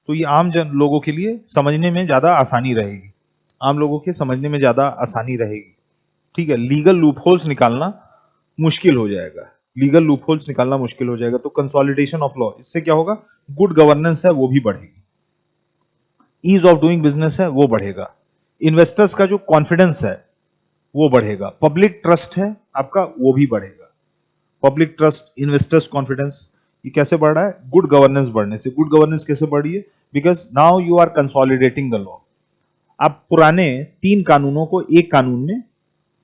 तो ये आम जन लोगों के लिए समझने में ज्यादा आसानी रहेगी, आम लोगों के समझने में ज्यादा आसानी रहेगी, ठीक है। लीगल लूपहोल्स निकालना मुश्किल हो जाएगा, लीगल लूपहोल्स निकालना मुश्किल हो जाएगा। तो कंसोलिडेशन ऑफ लॉ, इससे क्या होगा, गुड गवर्नेंस है वो भी बढ़ेगी, ईज ऑफ डूइंग बिजनेस है वो बढ़ेगा, इन्वेस्टर्स का जो कॉन्फिडेंस है वो बढ़ेगा, पब्लिक ट्रस्ट है आपका वो भी बढ़ेगा, पब्लिक ट्रस्ट, इन्वेस्टर्स कॉन्फिडेंस, ये कैसे बढ़ रहा है, गुड गवर्नेंस बढ़ने से। गुड गवर्नेंस कैसे बढ़ी है, because now you are consolidating the law, आप पुराने 3 कानूनों को एक कानून में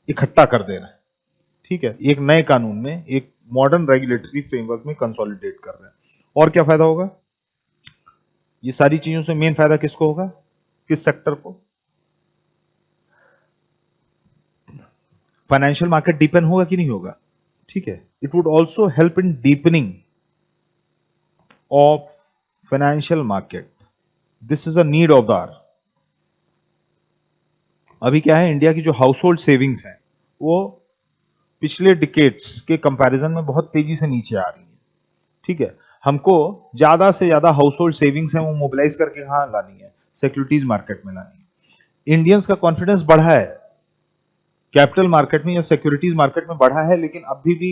इकट्ठा कर दे रहे हैं, ठीक है, एक नए कानून में, एक मॉडर्न रेगुलेटरी फ्रेमवर्क में कंसोलिडेट कर रहे हैं। और क्या फायदा होगा, ये सारी चीजों से मेन फायदा किसको होगा, किस सेक्टर को, फाइनेंशियल मार्केट डीपन होगा कि नहीं होगा, ठीक है। It would also help in deepening of financial market, this is a need of the hour. अभी क्या है, इंडिया की जो हाउस होल्ड सेविंग्स हैं वो पिछले डिकेड्स के कंपैरिजन में बहुत तेजी से नीचे आ रही है, ठीक है। हमको ज्यादा से ज्यादा हाउस होल्ड सेविंग्स है वो मोबिलाइज करके कहां लानी है, सिक्योरिटीज मार्केट में लानी है। इंडियंस का कॉन्फिडेंस बढ़ा है कैपिटल मार्केट में या सिक्योरिटीज मार्केट में बढ़ा है, लेकिन अभी भी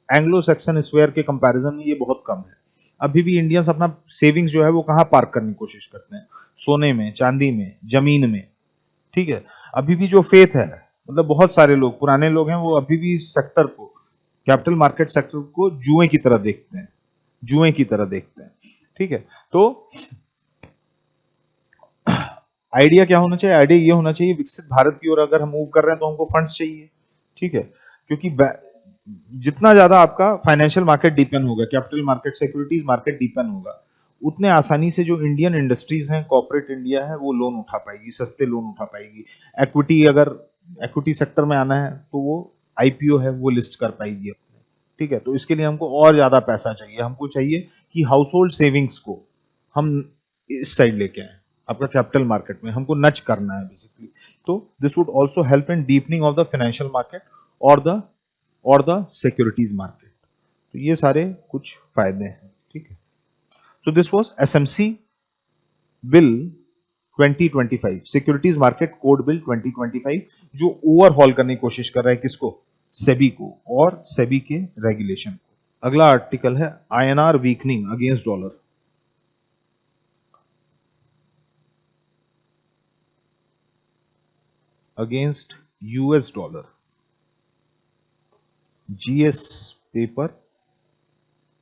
एंग्लो सैक्सन स्फीयर के कंपैरिजन में ये बहुत कम है। अभी भी इंडियंस अपना सेविंग्स जो है वो कहां पार्क करने की कोशिश करते हैं, सोने में, चांदी में, जमीन में, ठीक है। अभी भी जो फेथ है, मतलब बहुत सारे लोग, पुराने लोग हैं, वो अभी भी इस सेक्टर को, कैपिटल मार्केट सेक्टर को जुए की तरह देखते हैं, जुए की तरह देखते हैं, ठीक है। तो आइडिया क्या होना चाहिए, आइडिया ये होना चाहिए विकसित भारत की ओर अगर हम मूव कर रहे हैं तो हमको फंड्स चाहिए, ठीक है, क्योंकि जितना ज्यादा आपका फाइनेंशियल मार्केट डिपेंड होगा, capital market, securities market depend होगा, उतने आसानी से जो इंडियन इंडस्ट्रीज हैं, कॉर्पोरेट इंडिया है, वो लोन उठा पाएगी, सस्ते लोन उठा पाएगी। इक्विटी, अगर इक्विटी सेक्टर में आना है तो वो आईपीओ है वो लिस्ट कर पाएगी अपने, ठीक है। तो इसके लिए हमको और ज्यादा पैसा चाहिए, हमको चाहिए कि हाउस होल्ड सेविंग्स को हम इस साइड लेके आए, आपका कैपिटल मार्केट में हमको नच करना है बेसिकली। तो this would also help in deepening of the financial market और द सिक्योरिटीज मार्केट। तो ये सारे कुछ फायदे हैं, ठीक है। So this was SMC bill 2025, securities market code bill 2025, जो ओवरहॉल करने की कोशिश कर रहा है किसको, सेबी को और सेबी के रेगुलेशन को। अगला आर्टिकल है INR weakening against dollar. Against US dollar, GS paper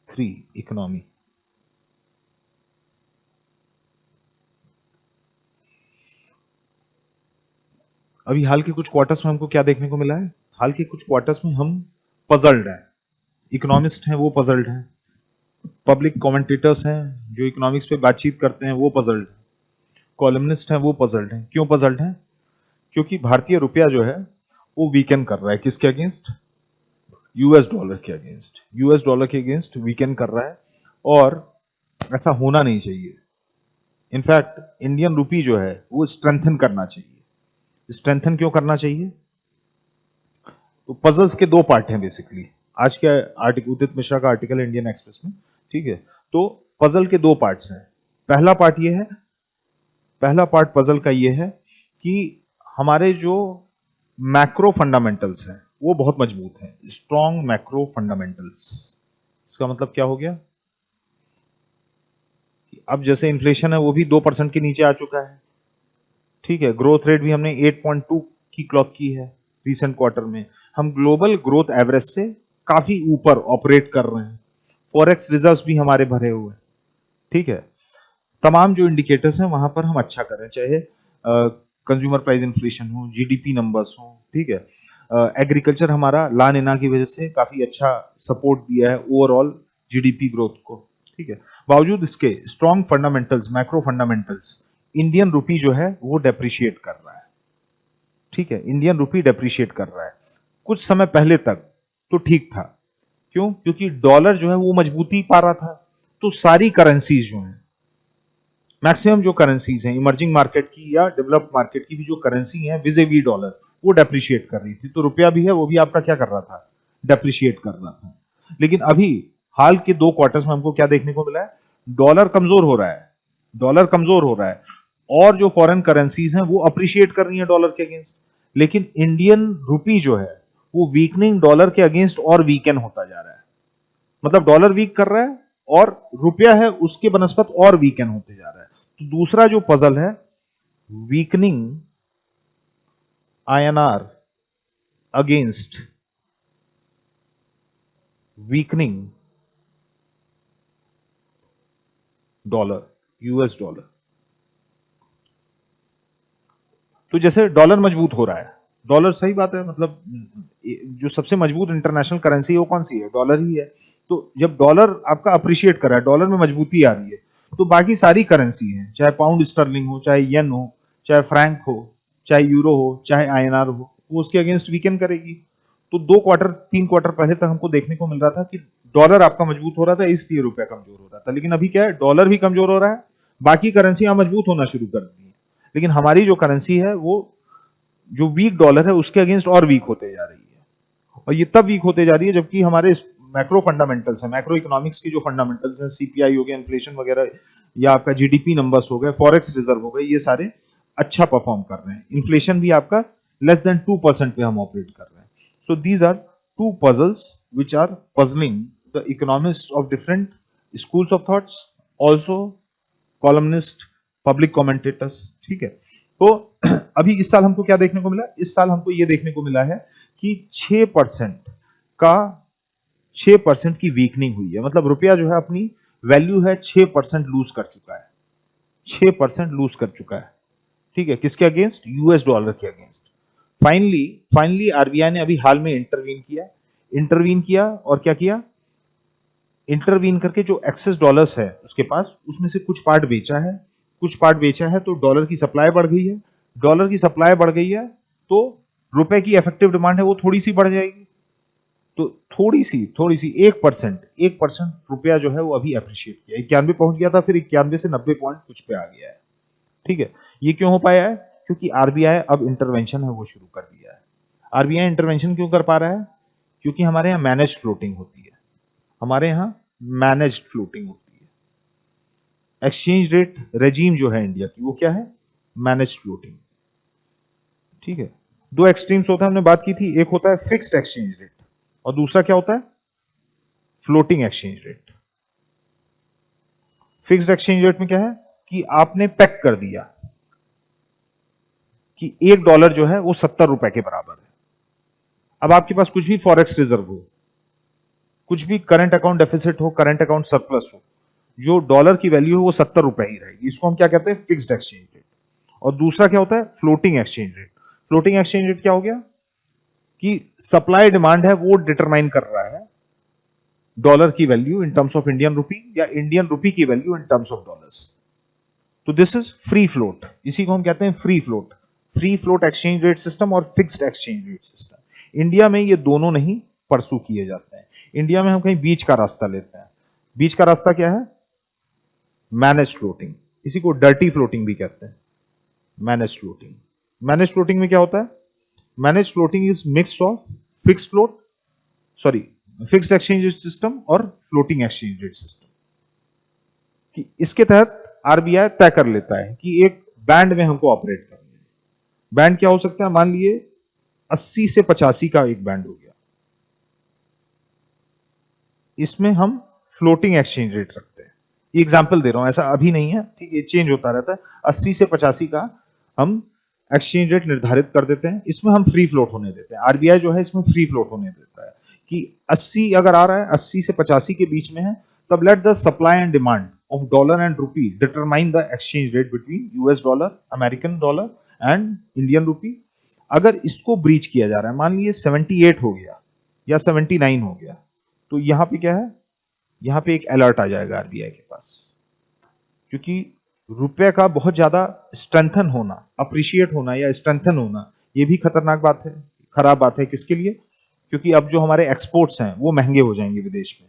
3 economy. अभी हाल के कुछ क्वार्टर्स में हमको क्या देखने को मिला है? हाल के कुछ क्वार्टर्स में हम पजल्ड हैं, इकोनॉमिस्ट हैं वो पजल्ड हैं, पब्लिक कमेंटेटर्स हैं जो इकोनॉमिक्स पे बातचीत करते हैं वो पजल्ड हैं, कॉलमनिस्ट हैं वो पजल्ड हैं। क्यों पजल्ड हैं? क्योंकि भारतीय रुपया जो है वो वीकन कर रहा है। किसके अगेंस्ट? यूएस डॉलर के अगेंस्ट। यूएस डॉलर के अगेंस्ट वीकन कर रहा है और ऐसा होना नहीं चाहिए। इनफैक्ट इंडियन रुपी जो है वो स्ट्रेंथन करना चाहिए। स्ट्रेंथन क्यों करना चाहिए? तो पजल्स के दो पार्ट हैं बेसिकली। आज के आर्टिकल, उदित मिश्रा का आर्टिकल है इंडियन एक्सप्रेस में, ठीक है। तो पजल के दो पार्ट्स हैं। पहला पार्ट ये है, पहला पार्ट पजल का ये है कि हमारे जो मैक्रो फंडामेंटल्स हैं वो बहुत मजबूत हैं, स्ट्रॉन्ग मैक्रो फंडामेंटल्स। इसका मतलब क्या हो गया? अब जैसे इन्फ्लेशन है वो भी 2% के नीचे आ चुका है, ठीक है। ग्रोथ रेट भी हमने 8.2 की क्लॉक की है रिसेंट क्वार्टर में। हम ग्लोबल ग्रोथ एवरेज से काफी ऊपर ऑपरेट कर रहे हैं। फॉरेक्स रिजर्व्स भी हमारे भरे हुए हैं, ठीक है। तमाम जो इंडिकेटर्स हैं वहां पर हम अच्छा कर रहे हैं, चाहे कंज्यूमर प्राइस इन्फ्लेशन हो, जीडीपी नंबर्स हो, ठीक है। एग्रीकल्चर हमारा ला निना की वजह से काफी अच्छा सपोर्ट दिया है ओवरऑल जीडीपी ग्रोथ को, ठीक है। बावजूद इसके strong fundamentals, macro fundamentals, Indian rupee जो है वो डेप्रिशिएट कर रहा है, ठीक है। इंडियन रुपी डेप्रिशिएट कर रहा है। कुछ समय पहले तक तो ठीक था। क्यों? क्योंकि डॉलर जो है वो मजबूती पा रहा था। तो सारी करेंसीज जो हैं, मैक्सिमम जो करेंसीज हैं इमर्जिंग मार्केट की या डेवलप्ड मार्केट की भी जो करेंसी है विज ए वी डॉलर, वो डेप्रिशिएट कर रही थी। तो रुपया भी है वो भी आपका क्या कर रहा था? डेप्रिशिएट कर रहा था। लेकिन अभी हाल के दो क्वार्टर्स में हमको क्या देखने को मिला है? डॉलर कमजोर हो रहा है, डॉलर कमजोर हो रहा है और जो फॉरेन करेंसीज हैं वो अप्रिशिएट कर रही हैं डॉलर के अगेंस्ट। लेकिन इंडियन रुपी जो है वो वीकनिंग डॉलर के अगेंस्ट और वीकन होता जा रहा है। मतलब डॉलर वीक कर रहा है और रुपया है उसके बनस्पत और वीकन होते जा रहा है। तो दूसरा जो पजल है, weakening INR against weakening dollar, US dollar. तो जैसे डॉलर मजबूत हो रहा है, डॉलर सही बात है, मतलब जो सबसे मजबूत इंटरनेशनल करेंसी है वो कौन सी है? डॉलर ही है। तो जब डॉलर आपका अप्रिशिएट कर रहा है, डॉलर में मजबूती आ रही है, तो बाकी सारी करेंसी है, चाहे पाउंड स्टर्लिंग हो, चाहे येन हो, चाहे फ्रैंक हो, चाहे यूरो हो, चाहे आईएनआर हो, वो उसके अगेंस्ट वीकेन करेगी। तो 2 क्वार्टर 3 क्वार्टर पहले तक हमको देखने को मिल रहा था कि डॉलर आपका मजबूत हो रहा था, इसलिए रुपया कमजोर हो रहा था। लेकिन अभी क्या है? डॉलर भी कमजोर हो रहा है, बाकी करेंसियां मजबूत होना शुरू कर दी है। लेकिन हमारी जो करेंसी है वो, जो वीक डॉलर है उसके अगेंस्ट और वीक होते जा रही है। और ये तब वीक होते जा रही है जबकि हमारे मैक्रो फंडामेंटल्स हैं, मैक्रो इकोनॉमिक्स के जो फंडामेंटल्स हैं, सीपीआई हो गया, इन्फ्लेशन वगैरह, या आपका जीडीपी नंबर्स हो गए, फॉरेक्स रिजर्व हो गए, ये सारे अच्छा परफॉर्म कर रहे हैं। इन्फ्लेशन भी आपका लेस देन 2% पे हम ऑपरेट कर रहे हैं। So these are two puzzles which are puzzling the economist of different schools of thoughts, also columnist, public commentators, ठीक है। तो अभी इस साल हमको क्या देखने को मिला? इस साल हमको ये देखने को मिला है कि 6% का 6% की वीकनिंग हुई है। मतलब रुपया जो है अपनी वैल्यू है 6% लूज कर चुका है, 6% लूज कर चुका है, ठीक है। किसके अगेंस्ट? यूएस डॉलर के अगेंस्ट। फाइनली फाइनली आरबीआई ने अभी हाल में इंटरवीन किया, इंटरवीन किया और क्या किया? इंटरवीन करके जो एक्सेस डॉलर्स है उसके पास, उसमें से कुछ पार्ट बेचा है, कुछ पार्ट बेचा है, तो डॉलर की सप्लाई बढ़ गई है। डॉलर की सप्लाई बढ़ गई है तो रुपए की इफेक्टिव डिमांड है वो थोड़ी सी बढ़ जाएगी। तो थोड़ी सी 1% रुपया जो है वो अभी अप्रिशिएट किया, 91 पहुंच गया था, फिर 91 से 90 पॉइंट कुछ पे आ गया है, ठीक है। ये क्यों हो पाया है? क्योंकि आरबीआई अब इंटरवेंशन है वो शुरू कर दिया है। आरबीआई इंटरवेंशन क्यों कर पा रहा है? क्योंकि हमारे यहाँ मैनेज फ्लोटिंग होती है, हमारे यहाँ मैनेज्ड फ्लोटिंग होती है। एक्सचेंज रेट रेजीम जो है इंडिया की वो क्या है? मैनेज्ड फ्लोटिंग, ठीक है। दो एक्सट्रीम्स होता है, हमने बात की थी, एक होता है फिक्स्ड एक्सचेंज रेट और दूसरा क्या होता है? Floating exchange rate. Fixed exchange rate में क्या है कि आपने पैक कर दिया कि $1 जो है वो 70 रुपए के बराबर है। अब आपके पास कुछ भी फॉरेक्स रिजर्व हो, कुछ भी करंट अकाउंट डेफिसिट हो, करंट अकाउंट सरप्लस हो, जो डॉलर की वैल्यू है वो 70 रुपए ही रहेगी। इसको हम क्या कहते हैं? Fixed exchange rate. और दूसरा क्या होता है? Floating exchange rate. Floating exchange rate क्या हो गया कि सप्लाई डिमांड है वो डिटरमाइन कर रहा है डॉलर की value in terms of Indian rupee या इंडियन रुपी की value in terms of dollars. तो दिस इज फ्री फ्लोट, इसी को हम कहते हैं free float. Free float exchange rate system और fixed exchange rate system. India में ये दोनों नहीं परसू किए जाते हैं। इंडिया में हम कहीं बीच का रास्ता लेते हैं। बीच का रास्ता क्या है? मैनेज फ्लोटिंग, इसी को डर्टी फ्लोटिंग भी कहते हैं। Manage floating. मैनेज फ्लोटिंग में क्या होता है? Manage floating is mix of fixed float, sorry fixed exchange rate system और फ्लोटिंग एक्सचेंज रेट सिस्टम। कि इसके तहत आरबीआई तय कर लेता है कि एक बैंड में हमको ऑपरेट करना है। बैंड क्या हो सकता है? मान लिए 80 से 85 का एक बैंड हो गया, इसमें हम फ्लोटिंग एक्सचेंज रेट रखते हैं। ये एग्जांपल दे रहा हूं, ऐसा अभी नहीं है, ठीक है, चेंज होता रहता है। 80 से 85 का हम एक्सचेंज रेट निर्धारित कर देते हैं, इसमें हम फ्री फ्लोट होने देते हैं। आरबीआई जो है इसमें फ्री फ्लोट होने देता है कि 80 अगर आ रहा है, 80 से 85 के बीच में है, तब let the supply and demand of dollar and rupee determine the exchange rate between US dollar, American dollar and Indian rupee. अगर इसको ब्रीच किया जा रहा है, मान लीजिए 78 हो गया या 79 हो गया, तो यहां पे क्या है? यहां पे एक अलर्ट आ जाएगा आरबीआई के पास, क्योंकि रुपए का बहुत ज्यादा स्ट्रेंथन होना, अप्रिशिएट होना या स्ट्रेंथन होना, ये भी खतरनाक बात है, खराब बात है। किसके लिए? क्योंकि अब जो हमारे एक्सपोर्ट्स हैं वो महंगे हो जाएंगे विदेश में,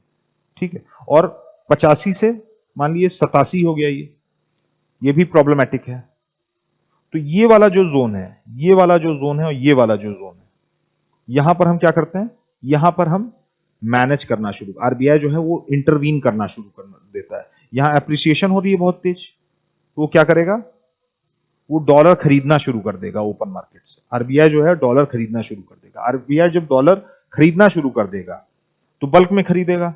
ठीक है। और 85 से मान लीजिए 87 हो गया, ये भी प्रॉब्लमेटिक है। तो ये वाला जो जोन है, ये वाला जो जोन है और ये वाला जो जोन है, यहां पर हम क्या करते हैं? यहां पर हम मैनेज करना शुरू, आरबीआई जो है वो इंटरवीन करना शुरू कर देता है। यहां एप्रिसिएशन हो रही है बहुत तेज, तो वो क्या करेगा? वो डॉलर खरीदना शुरू कर देगा ओपन मार्केट से। आरबीआई जो है डॉलर खरीदना शुरू कर देगा। आरबीआई जब डॉलर खरीदना शुरू कर देगा तो बल्क में खरीदेगा,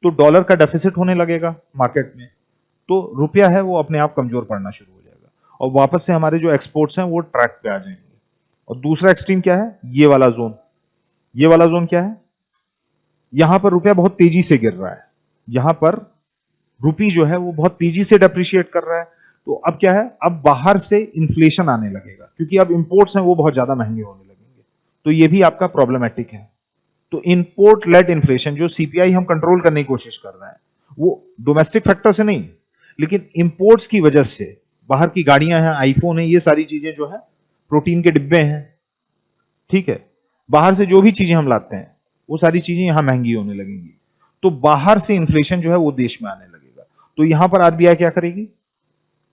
तो डॉलर का डेफिसिट होने लगेगा मार्केट में, तो रुपया है वो अपने आप कमजोर पड़ना शुरू हो जाएगा और वापस से हमारे जो एक्सपोर्ट्स हैं वो ट्रैक पे आ जाएंगे। और दूसरा एक्सट्रीम क्या है? ये वाला जोन। ये वाला जोन क्या है? यहां पर रुपया बहुत तेजी से गिर रहा है, यहां पर रुपी जो है वो बहुत तेजी से डेप्रिशिएट कर रहा है। तो अब क्या है? अब बाहर से इन्फ्लेशन आने लगेगा, क्योंकि अब इंपोर्ट्स हैं वो बहुत ज्यादा महंगे होने लगेंगे, तो ये भी आपका प्रॉब्लमेटिक है। तो इंपोर्ट लेड इन्फ्लेशन, जो सीपीआई हम कंट्रोल करने की कोशिश कर रहे हैं, वो डोमेस्टिक फैक्टर से नहीं, लेकिन इंपोर्ट्स की वजह से, बाहर की गाड़ियां हैं, आईफोन है, ये सारी चीजें जो है, प्रोटीन के डिब्बे हैं, ठीक है, बाहर से जो भी चीजें हम लाते हैं वो सारी चीजें यहां महंगी होने लगेंगी, तो बाहर से इन्फ्लेशन जो है वो देश में आने लगेगा। तो यहां पर आरबीआई क्या करेगी?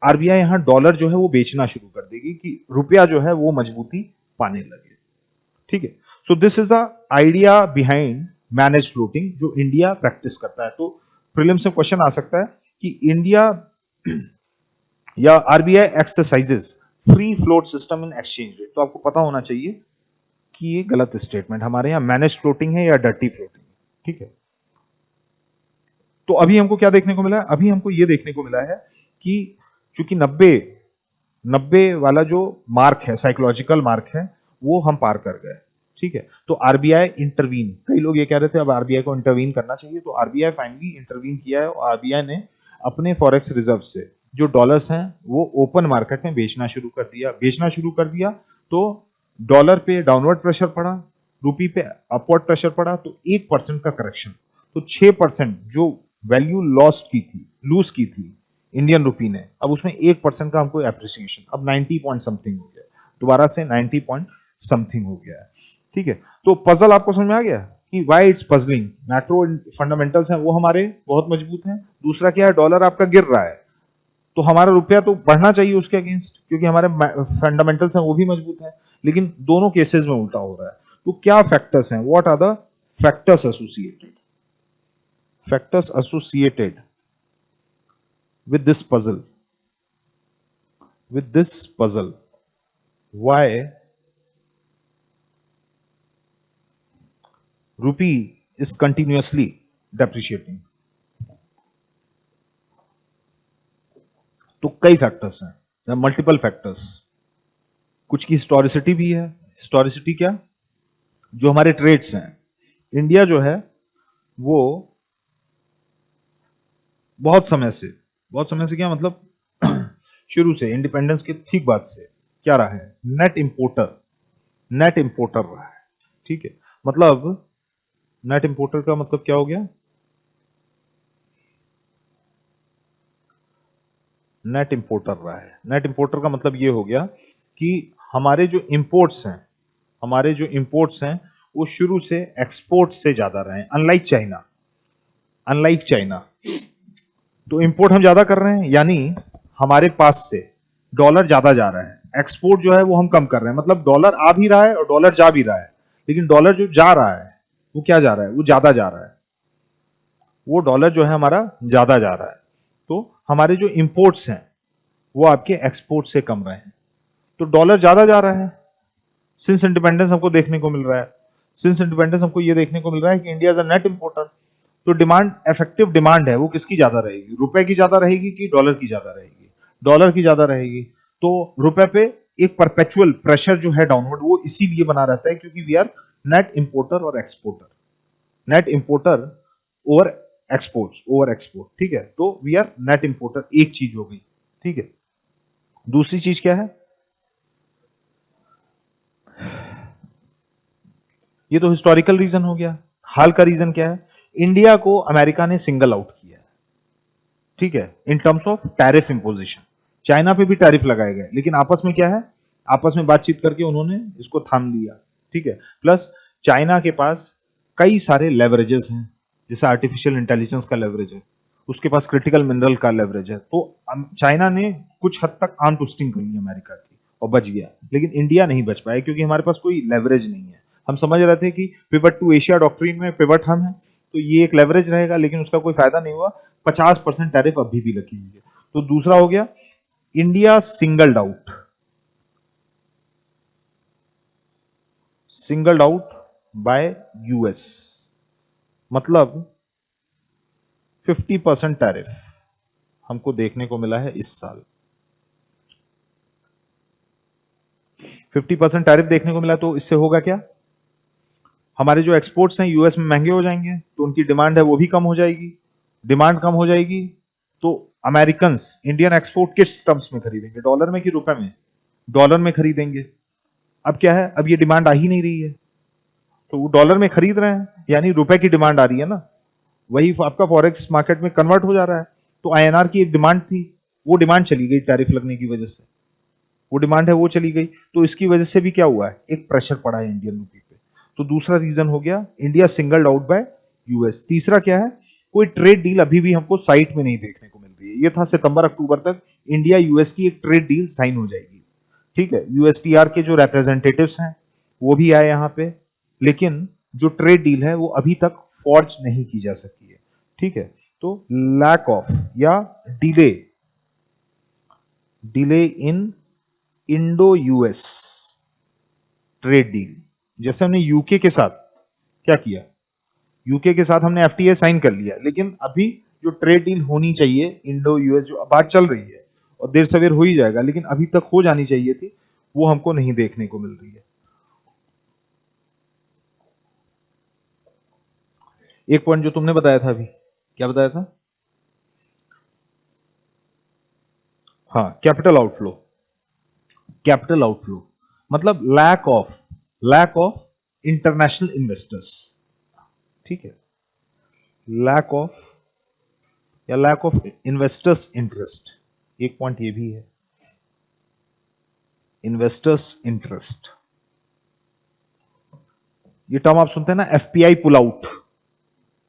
आरबीआई यहां डॉलर जो है वो बेचना शुरू कर देगी कि रुपया जो है वो मजबूती पाने लगे, ठीक है। So this is a idea behind manage floating जो इंडिया प्रैक्टिस करता है। तो प्रीलिम्स में क्वेश्चन आ सकता है कि इंडिया या RBI exercises free float system in exchange rate, तो आपको पता होना चाहिए कि ये गलत स्टेटमेंट, हमारे यहां मैनेज फ्लोटिंग है या डर्टी फ्लोटिंग, ठीक है। तो अभी हमको क्या देखने को मिला है? अभी हमको ये देखने को मिला है कि चूंकि 90 वाला जो मार्क है, साइकोलॉजिकल मार्क है, वो हम पार कर गए, ठीक है। तो आरबीआई इंटरवीन, कई लोग ये कह रहे थे अब आरबीआई को इंटरवीन करना चाहिए, तो आरबीआई फाइनली इंटरवीन किया है और आरबीआई ने अपने फॉरेक्स रिजर्व से जो डॉलर्स हैं वो ओपन मार्केट में बेचना शुरू कर दिया। बेचना शुरू कर दिया तो डॉलर पे डाउनवर्ड प्रेशर पड़ा, रुपी पे अपवर्ड प्रेशर पड़ा, तो 1% का करेक्शन, तो 6% जो वैल्यू लूज की थी इंडियन रुपी ने, अब उसमें 1% का हमको एप्रिसिएशन, अब 90 पॉइंट समथिंग हो गया, दोबारा से 90 पॉइंट समथिंग हो गया है, ठीक है। तो पजल आपको समझ में आ गया कि why it's puzzling. Macro fundamentals हैं वो हमारे बहुत मजबूत हैं, दूसरा क्या है? डॉलर आपका गिर रहा है, तो हमारा रुपया तो बढ़ना चाहिए उसके अगेंस्ट, क्योंकि हमारे फंडामेंटल्स हैं वो भी मजबूत हैं, लेकिन दोनों केसेस में उल्टा हो रहा है। तो क्या फैक्टर्स हैं? What are the factors associated? Factors associated with this puzzle, why rupee is continuously depreciating. तो कई फैक्टर्स हैं, मल्टीपल फैक्टर्स। कुछ की हिस्टोरिसिटी भी है। हिस्टोरिसिटी क्या? जो हमारे ट्रेड्स हैं, इंडिया जो है वो बहुत समय से क्या मतलब शुरू से इंडिपेंडेंस के ठीक बाद से क्या रहा है? नेट इंपोर्टर रहा है। ठीक है, मतलब नेट इंपोर्टर का मतलब क्या हो गया? नेट इंपोर्टर रहा है। नेट इंपोर्टर का मतलब ये हो गया कि हमारे जो इंपोर्ट्स हैं वो शुरू से एक्सपोर्ट से ज्यादा रहे हैं, अनलाइक चाइना। तो इंपोर्ट हम ज्यादा कर रहे हैं, यानी हमारे पास से डॉलर ज्यादा जा रहा है, एक्सपोर्ट जो है वो हम कम कर रहे हैं। मतलब डॉलर आ भी रहा है और डॉलर जा भी रहा है, लेकिन डॉलर जो जा रहा है वो क्या जा रहा है? वो ज्यादा जा रहा है। वो डॉलर जो है हमारा ज्यादा जा रहा है। तो हमारे जो इंपोर्ट्स हैं वो आपके एक्सपोर्ट से कम रहे हैं, तो डॉलर ज्यादा जा रहा है। सिंस इंडिपेंडेंस हमको देखने को मिल रहा है, सिंस इंडिपेंडेंस हमको ये देखने को मिल रहा है कि India is a net importer. तो डिमांड, इफेक्टिव डिमांड है वो किसकी ज्यादा रहेगी? रुपए की ज्यादा रहेगी कि डॉलर की ज्यादा रहेगी? डॉलर की ज्यादा रहेगी। तो रुपए पे एक परपेचुअल प्रेशर जो है डाउनवर्ड, वो इसीलिए बना रहता है क्योंकि वी आर नेट इंपोर्टर और exporter. Net importer over export. ठीक है, तो वी आर नेट इंपोर्टर, एक चीज हो गई। ठीक है, दूसरी चीज क्या है? ये तो हिस्टोरिकल रीजन हो गया। हाल का रीजन क्या है? इंडिया को अमेरिका ने सिंगल आउट किया है। ठीक है, इन terms of tariff imposition. China पे भी टैरिफ लगाए गए, लेकिन आपस में क्या है? आपस में बातचीत करके उन्होंने इसको थाम लिया। ठीक है, प्लस चाइना के पास कई सारे लेवरेजेस हैं, जैसे आर्टिफिशियल इंटेलिजेंस का लेवरेज है, उसके पास क्रिटिकल मिनरल का लेवरेज है। तो चाइना ने कुछ हद तक आर्म ट्विस्टिंग कर ली अमेरिका की और बच गया, लेकिन इंडिया नहीं बच पाया क्योंकि हमारे पास कोई लेवरेज नहीं है। हम समझ रहे थे कि पिवट टू एशिया डॉक्ट्रिन में पिवट हम है, तो ये एक लेवरेज रहेगा, लेकिन उसका कोई फायदा नहीं हुआ। 50% टैरिफ अभी भी लगी हुई है। तो दूसरा हो गया, India singled out by US. मतलब 50% टैरिफ हमको देखने को मिला है इस साल। 50% टैरिफ देखने को मिला, तो इससे होगा क्या? हमारे जो एक्सपोर्ट्स हैं यूएस में महंगे हो जाएंगे, तो उनकी डिमांड है वो भी कम हो जाएगी। डिमांड कम हो जाएगी तो अमेरिकन इंडियन एक्सपोर्ट किस टर्म्स में खरीदेंगे? डॉलर में कि रुपए में? डॉलर में खरीदेंगे। अब क्या है? अब ये डिमांड आ ही नहीं रही है, तो वो डॉलर में खरीद रहे हैं, यानी रुपए की डिमांड आ रही है ना, वही आपका फॉरेक्स मार्केट में कन्वर्ट हो जा रहा है। तो आईएनआर की एक डिमांड थी, वो डिमांड चली गई टैरिफ लगने की वजह से। वो डिमांड है वो चली गई, तो इसकी वजह से भी क्या हुआ है? एक प्रेशर पड़ा है इंडियन रुपी पे। तो दूसरा रीजन हो गया India singled out by US. तीसरा क्या है? कोई ट्रेड डील अभी भी हमको साइट में नहीं देखने को मिल रही है। ये था सितंबर अक्टूबर तक इंडिया यूएस की एक ट्रेड डील साइन हो जाएगी। ठीक है, यूएसटीआर के जो रिप्रेजेंटेटिव्स हैं वो भी आए यहाँ पे, लेकिन जो ट्रेड डील है वो अभी तक फॉर्ज नहीं की जा सकी है। ठीक है, तो लैक ऑफ या delay in Indo US trade deal. जैसे हमने यूके के साथ क्या किया? यूके के साथ हमने एफटीए साइन कर लिया, लेकिन अभी जो ट्रेड डील होनी चाहिए इंडो यूएस, जो बात चल रही है और देर सवेर हो ही जाएगा, लेकिन अभी तक हो जानी चाहिए थी, वो हमको नहीं देखने को मिल रही है। एक पॉइंट जो तुमने बताया था अभी, क्या बताया था? हाँ, कैपिटल आउटफ्लो मतलब लैक ऑफ इंटरनेशनल इन्वेस्टर्स। ठीक है, लैक ऑफ इन्वेस्टर्स इंटरेस्ट। एक पॉइंट ये भी है, इन्वेस्टर्स इंटरेस्ट। ये टर्म आप सुनते हैं ना, FPI pull out,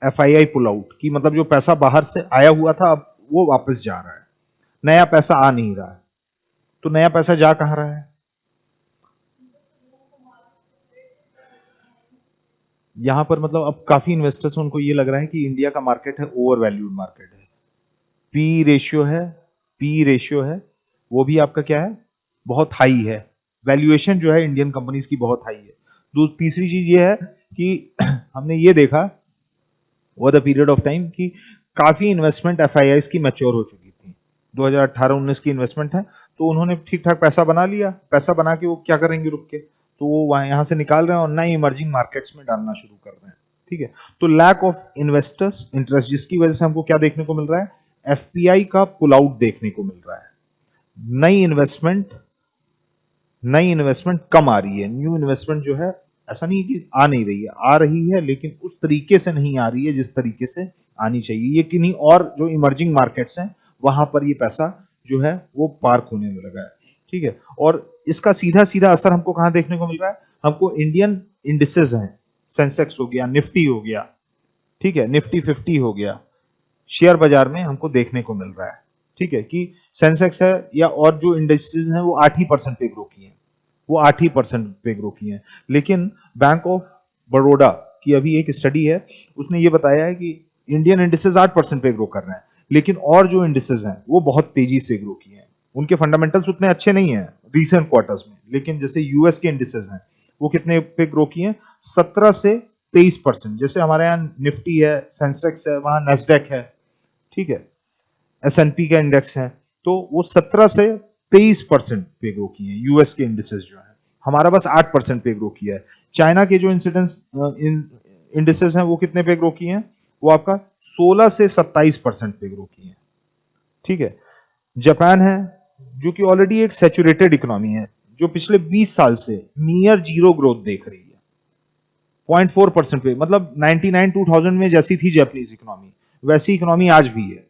FII pull out, की मतलब जो पैसा बाहर से आया हुआ था अब वो वापस जा रहा है, नया पैसा आ नहीं रहा है। तो नया पैसा जा कहां रहा है? यहां पर मतलब अब काफी इन्वेस्टर्स उनको ये लग रहा है कि इंडिया का मार्केट है ओवर वैल्यूड मार्केट है। पी रेशियो है, वो भी आपका क्या है? बहुत हाई है। वैल्यूएशन जो है इंडियन कंपनीज की बहुत हाई है। तीसरी चीज ये है कि हमने ये देखा over the period of time कि काफी इन्वेस्टमेंट एफआईआईस की मैच्योर हो चुकी थी। 2018-19 की इन्वेस्टमेंट है, तो उन्होंने ठीक ठाक पैसा बना लिया। पैसा बना के वो क्या करेंगे रुक के, तो वो वहां यहाँ से निकाल रहे हैं और नए इमर्जिंग मार्केट्स में डालना शुरू कर रहे हैं। ठीक है, तो लैक ऑफ इन्वेस्टर्स इंटरेस्ट, जिसकी वजह से हमको क्या देखने को मिल रहा है, एफपीआई का पुल आउट देखने को मिल रहा है। नई इन्वेस्टमेंट कम आ रही है। न्यू इन्वेस्टमेंट जो है, ऐसा नहीं है कि आ नहीं रही है, आ रही है, लेकिन उस तरीके से नहीं आ रही है जिस तरीके से आनी चाहिए। ये किन्हीं और जो इमर्जिंग मार्केट्स हैं वहां पर ये पैसा जो है वो पार्क होने में लगा है। ठीक है, और इसका सीधा सीधा असर हमको कहां देखने को मिल रहा है, हमको इंडियन इंडिसेस हैं, सेंसेक्स हो गया, निफ्टी हो गया, ठीक है, निफ्टी 50 हो गया, शेयर बाजार में हमको देखने को मिल रहा है। ठीक है, कि सेंसेक्स है या और जो इंडिसेस हैं वो 8% पे ग्रो किए हैं, वो 8% पे ग्रो किए हैं। लेकिन बैंक ऑफ बड़ौदा की अभी एक स्टडी है, उसने ये बताया है कि इंडियन इंडिसेस 8% पे ग्रो कर रहे हैं, लेकिन और जो इंडिसेस हैं वो बहुत तेजी से ग्रो किए हैं। उनके फंडामेंटल्स उतने अच्छे नहीं है रिसेंट क्वार्टर्स में, लेकिन जैसे यूएस के इंडिसेस हैं वो कितने पे ग्रो किए हैं, 17 से 23%। जैसे हमारे यहाँ निफ्टी है, सेंसेक्स है, वहां नेस्डेक है, ठीक है, एसएनपी का इंडेक्स है, तो वो 17 से 23% पे ग्रो किए हैं यूएस के इंडिसेस जो है। हमारा बस 8% पे ग्रो किया है। चाइना के जो इंसिडेंस इंडिसेस हैं वो कितने पे ग्रो किए हैं, वो आपका 16 से 27% पे ग्रो किए हैं। ठीक है, जापान है जो कि ऑलरेडी एक सैचुरेटेड इकोनॉमी है, जो पिछले 20 साल से नियर जीरो ग्रोथ देख रही है, 0.4% पे, मतलब 99-2000 में जैसी थी जापानीज इकोनॉमी वैसी इकोनॉमी आज भी है,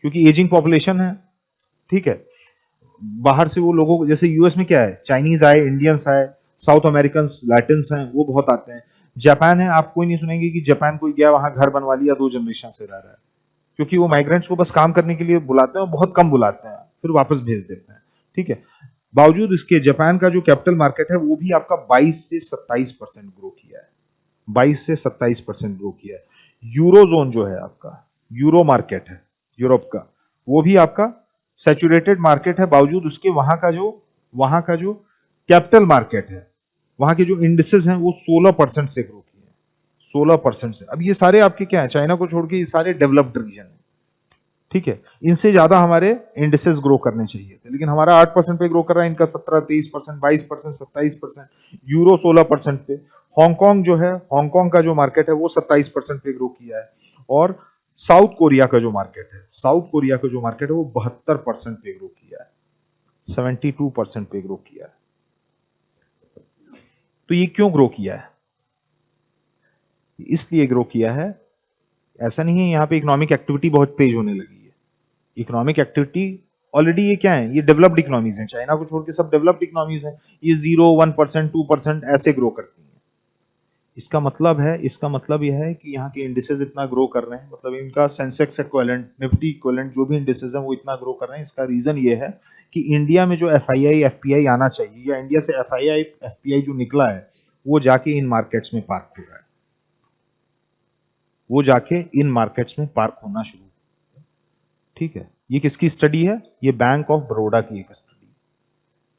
क्योंकि एजिंग पॉपुलेशन है। ठीक है, बाहर से वो लोगों को, जैसे यूएस में क्या है, चाइनीज आए, इंडियंस आए, साउथ अमेरिकन, लैटिन्स हैं, वो बहुत आते हैं। जापान है, आप कोई नहीं सुनेंगे कि जापान कोई गया वहां घर बनवा लिया 2 जनरेशन से रह रहा है, क्योंकि वो माइग्रेंट्स को बस काम करने के लिए बुलाते हैं और बहुत कम बुलाते हैं, फिर वापस भेज देते हैं। ठीक है, बावजूद इसके जापान का जो कैपिटल मार्केट है वो भी आपका 22 से 27% ग्रो किया है, 22 से 27% ग्रो किया है। यूरो जोन जो है आपका, यूरो मार्केट है यूरोप का, वो भी आपका सैचुरेटेड मार्केट है, बावजूद उसके वहां का जो कैपिटल मार्केट है, वहां के जो इंडिसेस हैं वो 16% से ग्रो किए हैं, 16% से। अब ये सारे आपके क्या है, चाइना को छोड़ के ये सारे डेवलप्ड रीजन है। ठीक है, इनसे ज्यादा हमारे इंडिसेस ग्रो करने चाहिए थे, लेकिन हमारा 8% पे ग्रो कर रहा है, इनका 17-23%, 22%, 27%, यूरो 16% पे। हांगकांग जो है, हांगकांग का जो मार्केट है वो 27% पे ग्रो किया है। और साउथ कोरिया का जो मार्केट है, साउथ कोरिया का जो मार्केट है वो 72% पे ग्रो किया है, 72% पे ग्रो किया है। तो ये क्यों ग्रो किया है, इसलिए ग्रो किया है, ऐसा नहीं है यहाँ पे इकोनॉमिक एक्टिविटी बहुत तेज होने लगी है। इकोनॉमिक एक्टिविटी ऑलरेडी, ये क्या है, ये डेवलप्ड इकोनॉमीज हैं, चाइना को छोड़ के सब डेवलप्ड इकोनॉमीज हैं, ये 0, 1%, 2% ऐसे ग्रो करती हैं। इसका मतलब यह है कि यहाँ के इंडिसेस इतना ग्रो कर रहे हैं, मतलब इनका सेंसेक्स इक्विवेलेंट, निफ्टी इक्विवेलेंट जो भी इंडिसेस हैं वो इतना ग्रो कर रहे हैं। इसका रीजन ये है कि इंडिया में जो एफआईआई एफपीआई आना चाहिए, या इंडिया से एफआईआई एफपीआई जो निकला है वो जाके इन मार्केट्स में पार्क हो रहा है, वो जाके इन मार्केट्स में पार्क होना शुरू। ठीक है, ये किसकी स्टडी है, ये बैंक ऑफ बड़ौदा की एक स्टडी।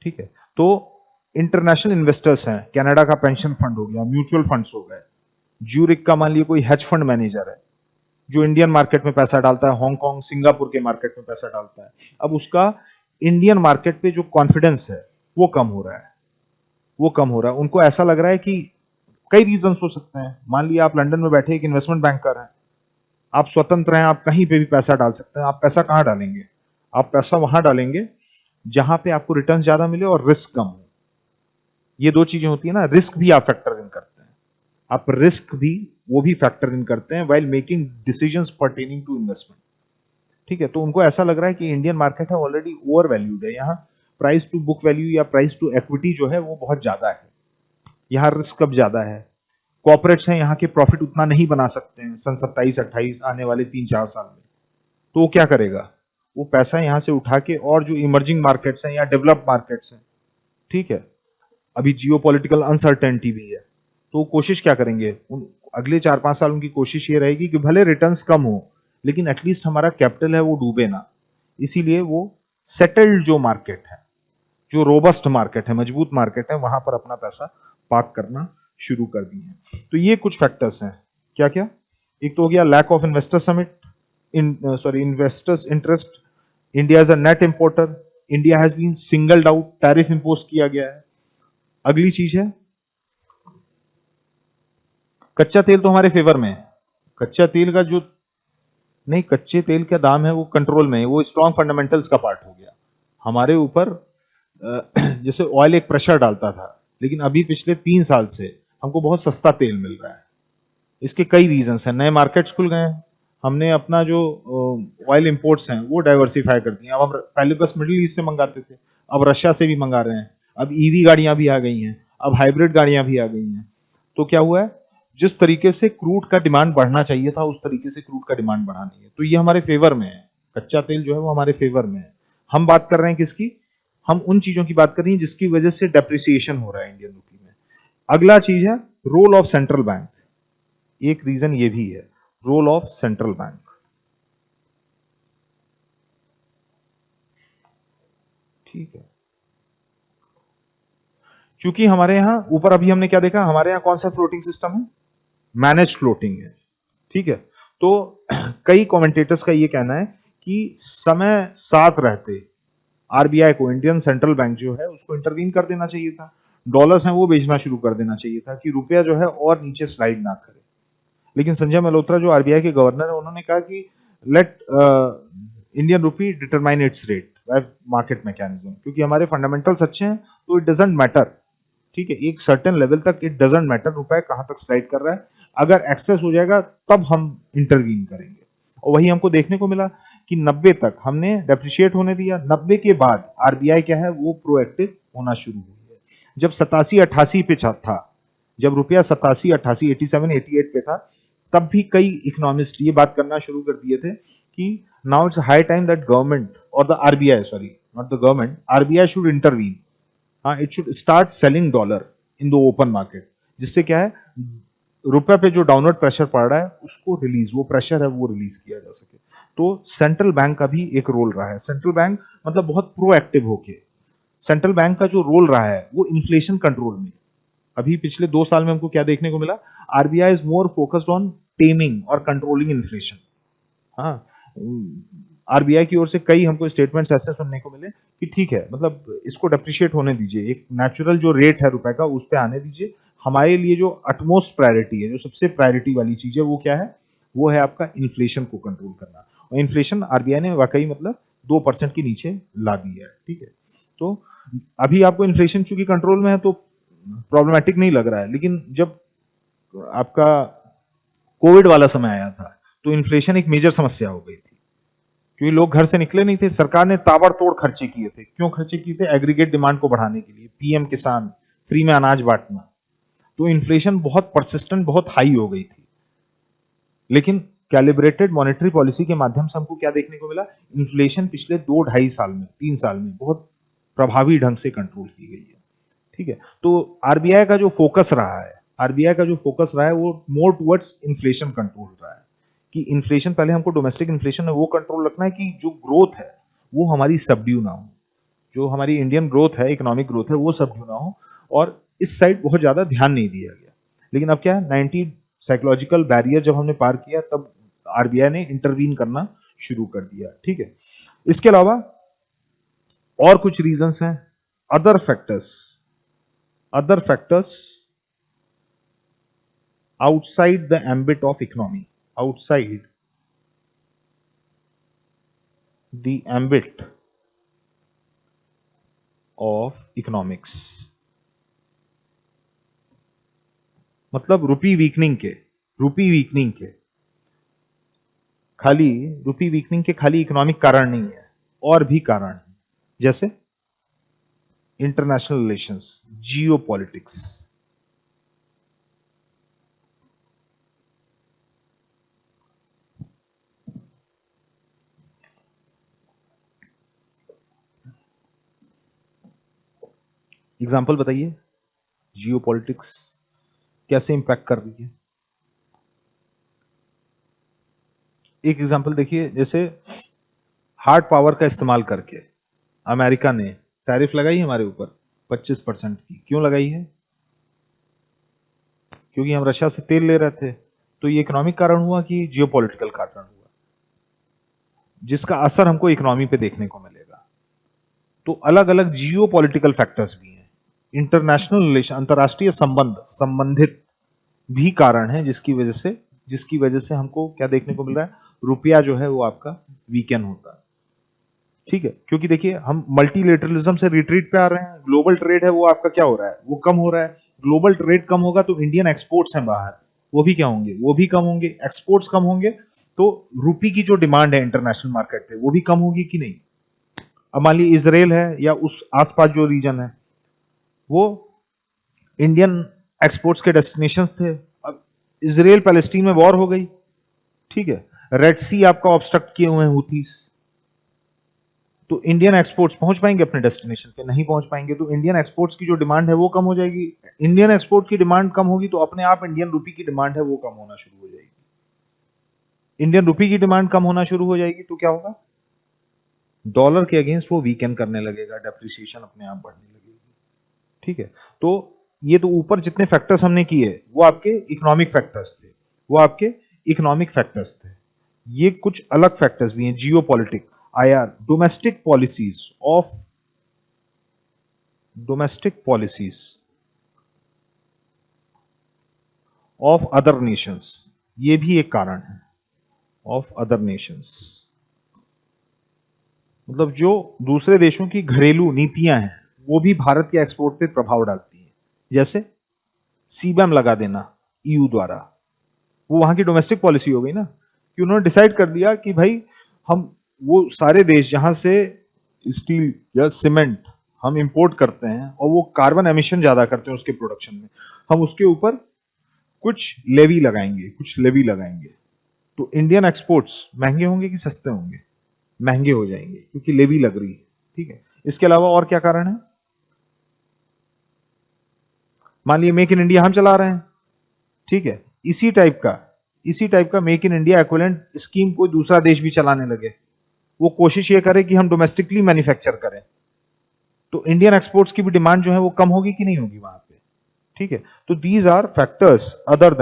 ठीक है, तो इंटरनेशनल इन्वेस्टर्स हैं, कनाडा का पेंशन फंड हो गया, म्यूचुअल फंड्स हो गए, ज्यूरिक का मान लीजिए कोई हेज फंड मैनेजर है जो इंडियन मार्केट में पैसा डालता है, हांगकांग सिंगापुर के मार्केट में पैसा डालता है, अब उसका इंडियन मार्केट पे जो कॉन्फिडेंस है वो कम हो रहा है, वो कम हो रहा है। उनको ऐसा लग रहा है कि कई रीजन हो सकते हैं, मान लिया आप लंदन में बैठे एक इन्वेस्टमेंट बैंकर हैं, आप स्वतंत्र हैं, आप कहीं पे भी पैसा डाल सकते हैं। आप पैसा कहां डालेंगे, आप पैसा वहां डालेंगे जहां पे आपको रिटर्न ज्यादा मिले और रिस्क कम हो। ये दो चीजें होती है ना, रिस्क भी आप फैक्टर इन करते हैं, आप रिस्क भी वो भी फैक्टर इन करते हैं while making decisions pertaining to investment. ठीक है, तो उनको ऐसा लग रहा है कि इंडियन मार्केट है ऑलरेडी ओवर वैल्यूड है, यहाँ प्राइस टू बुक वैल्यू या प्राइस टू इक्विटी जो है वो बहुत ज्यादा है, यहाँ रिस्क अब ज्यादा है, कॉर्पोरेट्स हैं यहाँ के प्रॉफिट उतना नहीं बना सकते हैं सन 27-28 आने वाले 3-4 साल में, तो वो क्या करेगा, वो पैसा यहाँ से उठा के और जो इमर्जिंग मार्केट्स हैं या डेवलप्ड मार्केट्स हैं, ठीक है, अभी जियोपॉलिटिकल अनसर्टेनिटी भी है, तो कोशिश क्या करेंगे, अगले 4-5 साल उनकी कोशिश ये रहेगी कि भले रिटर्न्स कम हो लेकिन एटलीस्ट हमारा कैपिटल है वो डूबे ना, इसीलिए वो सेटल्ड जो मार्केट है, जो रोबस्ट मार्केट है, मजबूत मार्केट है, वहां पर अपना पैसा पार्क करना शुरू कर दिए हैं। तो ये कुछ फैक्टर्स हैं, क्या क्या, एक तो हो गया lack of investor summit investors interest, India is a net importer, India has been singled out, tariff impose किया गया है। अगली चीज है कच्चा तेल तो हमारे फेवर में है, कच्चा तेल का जो नहीं, कच्चे तेल का दाम है वो कंट्रोल में है, वो स्ट्रॉन्ग फंडामेंटल्स का पार्ट हो गया हमारे ऊपर। जैसे ऑयल एक प्रेशर डालता था, लेकिन अभी पिछले 3 साल से हमको बहुत सस्ता तेल मिल रहा है। इसके कई रीजंस हैं, नए मार्केट्स खुल गए हैं, हमने अपना जो ऑयल इंपोर्ट्स हैं वो डाइवर्सिफाई कर दिए। अब हम पहले बस मिडिल ईस्ट से मंगाते थे, अब रशिया से भी मंगा रहे हैं, अब ईवी गाड़ियां भी आ गई हैं, अब हाइब्रिड गाड़ियां भी आ गई हैं। तो क्या हुआ है, जिस तरीके से क्रूड का डिमांड बढ़ना चाहिए था उस तरीके से क्रूड का डिमांड बढ़ा नहीं है, तो ये हमारे फेवर में है, कच्चा तेल जो है वो हमारे फेवर में है। हम बात कर रहे हैं किसकी, हम उन चीजों की बात कर रहे हैं जिसकी वजह से डेप्रिसिएशन हो रहा है इंडियन रुपी में। अगला चीज है रोल ऑफ सेंट्रल बैंक, एक रीजन ये भी है, रोल ऑफ सेंट्रल बैंक। ठीक है, क्योंकि हमारे यहां ऊपर अभी हमने क्या देखा, हमारे यहां कौन सा फ्लोटिंग सिस्टम है, मैनेज फ्लोटिंग है। ठीक है, तो कई कमेंटेटर्स का ये कहना है कि समय साथ रहते आरबीआई को, इंडियन सेंट्रल बैंक जो है उसको इंटरवीन कर देना चाहिए था, डॉलर्स हैं वो बेचना शुरू कर देना चाहिए था कि रुपया जो है और नीचे स्लाइड ना करे। लेकिन संजय मल्होत्रा जो आरबीआई के गवर्नर है उन्होंने कहा कि let Indian rupee determine its rate by market mechanism, क्योंकि हमारे फंडामेंटल्स अच्छे हैं तो इट डजंट मैटर। ठीक है, एक सर्टेन लेवल तक इट डजंट मैटर रुपया कहां तक स्लाइड कर रहा है, अगर एक्सेस हो जाएगा तब हम इंटरवीन करेंगे। और वही हमको देखने को मिला कि 90 तक हमने डेप्रिशिएट होने दिया, 90 के बाद आरबीआई क्या है वो प्रोएक्टिव होना शुरू हुई है। जब 87-88 पे था, जब रुपया 87-88 87-88 पे था, तब भी कई इकोनॉमिस्ट ये बात करना शुरू कर दिए थे कि now it's high time that government और the RBI, sorry not the government, RBI should intervene, हाँ it should start selling dollar in the open market, जिससे क्या है रुपए पे जो डाउनवर्ड प्रेशर पड़ रहा है उसको रिलीज, वो प्रेशर है वो रिलीज किया जा सके। तो सेंट्रल बैंक का भी एक रोल रहा है, सेंट्रल बैंक मतलब बहुत प्रोएक्टिव होके, सेंट्रल बैंक का जो रोल रहा है वो इन्फ्लेशन कंट्रोल में। अभी पिछले 2 साल में हमको क्या देखने को मिला, RBI is more focused on taming और कंट्रोलिंग इन्फ्लेशन। हाँ, आरबीआई की ओर से कई हमको स्टेटमेंट्स ऐसे सुनने को मिले कि ठीक है, मतलब इसको डेप्रिशिएट होने दीजिए, एक नेचुरल जो रेट है रुपए का उस पर आने दीजिए, हमारे लिए जो अटमोस्ट प्रायोरिटी है, जो सबसे प्रायोरिटी वाली चीज है वो क्या है, वो है आपका इन्फ्लेशन को कंट्रोल करना। और इन्फ्लेशन आरबीआई ने वाकई मतलब 2% के नीचे ला दी है। ठीक है, तो अभी आपको इन्फ्लेशन चूंकि कंट्रोल में है तो प्रॉब्लमेटिक नहीं लग रहा है, लेकिन जब आपका कोविड वाला समय आया था तो इन्फ्लेशन एक मेजर समस्या हो गई थी, क्योंकि लोग घर से निकले नहीं थे, सरकार ने ताबड़तोड़ खर्चे किए थे। क्यों खर्चे किए थे, एग्रीगेट डिमांड को बढ़ाने के लिए, पीएम किसान, फ्री में अनाज बांटना, तो इन्फ्लेशन बहुत परसिस्टेंट, बहुत हाई हो गई थी। लेकिन कैलिब्रेटेड मॉनेटरी पॉलिसी के माध्यम से हमको क्या देखने को मिला, इन्फ्लेशन पिछले 2-2.5 साल में, 3 साल में बहुत प्रभावी ढंग से कंट्रोल की गई है। ठीक है, तो आरबीआई का जो फोकस रहा है, आरबीआई का जो फोकस रहा है वो मोर टुवर्ड्स इन्फ्लेशन कंट्रोल रहा है, कि इन्फ्लेशन पहले हमको डोमेस्टिक इन्फ्लेशन है वो कंट्रोल रखना है कि जो ग्रोथ है वो हमारी सबड्यू ना हो, जो हमारी इंडियन ग्रोथ है, इकोनॉमिक ग्रोथ है वो सबड्यू ना हो, और इस साइड बहुत ज्यादा ध्यान नहीं दिया गया। लेकिन अब क्या है, 90 साइकोलॉजिकल बैरियर जब हमने पार किया तब आरबीआई ने इंटरवीन करना शुरू कर दिया। ठीक है, इसके अलावा और कुछ रीजंस हैं, other factors, other factors outside the ambit of economy, outside the ambit of economics, मतलब रुपी वीकनिंग के, रुपी वीकनिंग के खाली, रुपी वीकनिंग के खाली इकोनॉमिक कारण नहीं है, और भी कारण है, जैसे इंटरनेशनल रिलेशंस, जियो पॉलिटिक्स। एग्जाम्पल बताइए, जियो पॉलिटिक्स कैसे इंपैक्ट कर रही है। एक एग्जाम्पल देखिए, जैसे हार्ड पावर का इस्तेमाल करके अमेरिका ने टैरिफ लगाई हमारे ऊपर 25% की। क्यों लगाई है, क्योंकि हम रशिया से तेल ले रहे थे, तो ये इकोनॉमिक कारण हुआ कि जियोपॉलिटिकल कारण हुआ, जिसका असर हमको इकोनॉमी पे देखने को मिलेगा। तो अलग अलग जियोपॉलिटिकल फैक्टर्स भी हैं, इंटरनेशनल रिलेशन, अंतरराष्ट्रीय संबंधित भी कारण है, जिसकी वजह से हमको क्या देखने को मिल रहा है, रुपया जो है वो आपका वीकन होता है। ठीक है, क्योंकि देखिए हम मल्टीलेटरलिज्म से रिट्रीट पे आ रहे हैं, ग्लोबल ट्रेड है वो आपका क्या हो रहा है, वो कम हो रहा है। ग्लोबल ट्रेड कम होगा तो इंडियन एक्सपोर्ट्स हैं बाहर, वो भी क्या होंगे, वो भी कम होंगे। एक्सपोर्ट्स कम होंगे तो रुपी की जो डिमांड है इंटरनेशनल मार्केट पे वो भी कम होगी कि नहीं। अब मान लीजिए इसराइल है या उस आसपास जो रीजन है वो इंडियन एक्सपोर्ट्स के डेस्टिनेशंस थे। अब इसराइल पैलेस्टीन में वॉर हो गई, ठीक है, रेड सी आपका ऑब्स्ट्रक्ट किए हुए हैं हुथीस, तो इंडियन एक्सपोर्ट्स पहुंच पाएंगे अपने डेस्टिनेशन पे, नहीं पहुंच पाएंगे। तो इंडियन एक्सपोर्ट्स की जो डिमांड है वो कम हो जाएगी। इंडियन एक्सपोर्ट की डिमांड कम होगी तो अपने आप इंडियन रुपी की डिमांड है वो कम होना शुरू हो जाएगी। इंडियन रुपी की डिमांड कम होना शुरू हो जाएगी तो क्या होगा, डॉलर के अगेंस्ट वो वीकन करने लगेगा, डेप्रिसिएशन अपने आप बढ़ने लगेगी। ठीक है, तो ये तो ऊपर जितने फैक्टर्स हमने किए वो आपके इकोनॉमिक फैक्टर्स थे, वो आपके इकोनॉमिक फैक्टर्स थे। ये कुछ अलग फैक्टर्स भी हैं, geopolitic, IR, domestic policies of other Nations, ये भी एक कारण है। ऑफ अदर नेशंस मतलब जो दूसरे देशों की घरेलू नीतियां हैं वो भी भारत के एक्सपोर्ट पे प्रभाव डालती हैं। जैसे सीबैम लगा देना ईयू द्वारा, वो वहां की डोमेस्टिक पॉलिसी हो गई ना, कि उन्होंने डिसाइड कर दिया कि भाई हम वो सारे देश जहां से स्टील या सीमेंट हम इंपोर्ट करते हैं और वो कार्बन एमिशन ज्यादा करते हैं उसके प्रोडक्शन में, हम उसके ऊपर कुछ लेवी लगाएंगे। तो इंडियन एक्सपोर्ट्स महंगे होंगे कि सस्ते होंगे, महंगे हो जाएंगे क्योंकि लेवी लग रही है। ठीक है, इसके अलावा और क्या कारण है, मान लीजिए मेक इन इंडिया हम चला रहे हैं, ठीक है, इसी टाइप का make in India equivalent scheme कोई दूसरा देश भी चलाने लगे, वो कोशिश ये करे कि हम डोमेस्टिकली मैन्युफैक्चर करें, तो इंडियन एक्सपोर्ट्स की भी डिमांड जो है वो कम होगी कि नहीं होगी वहां पे। ठीक है, तो these are factors other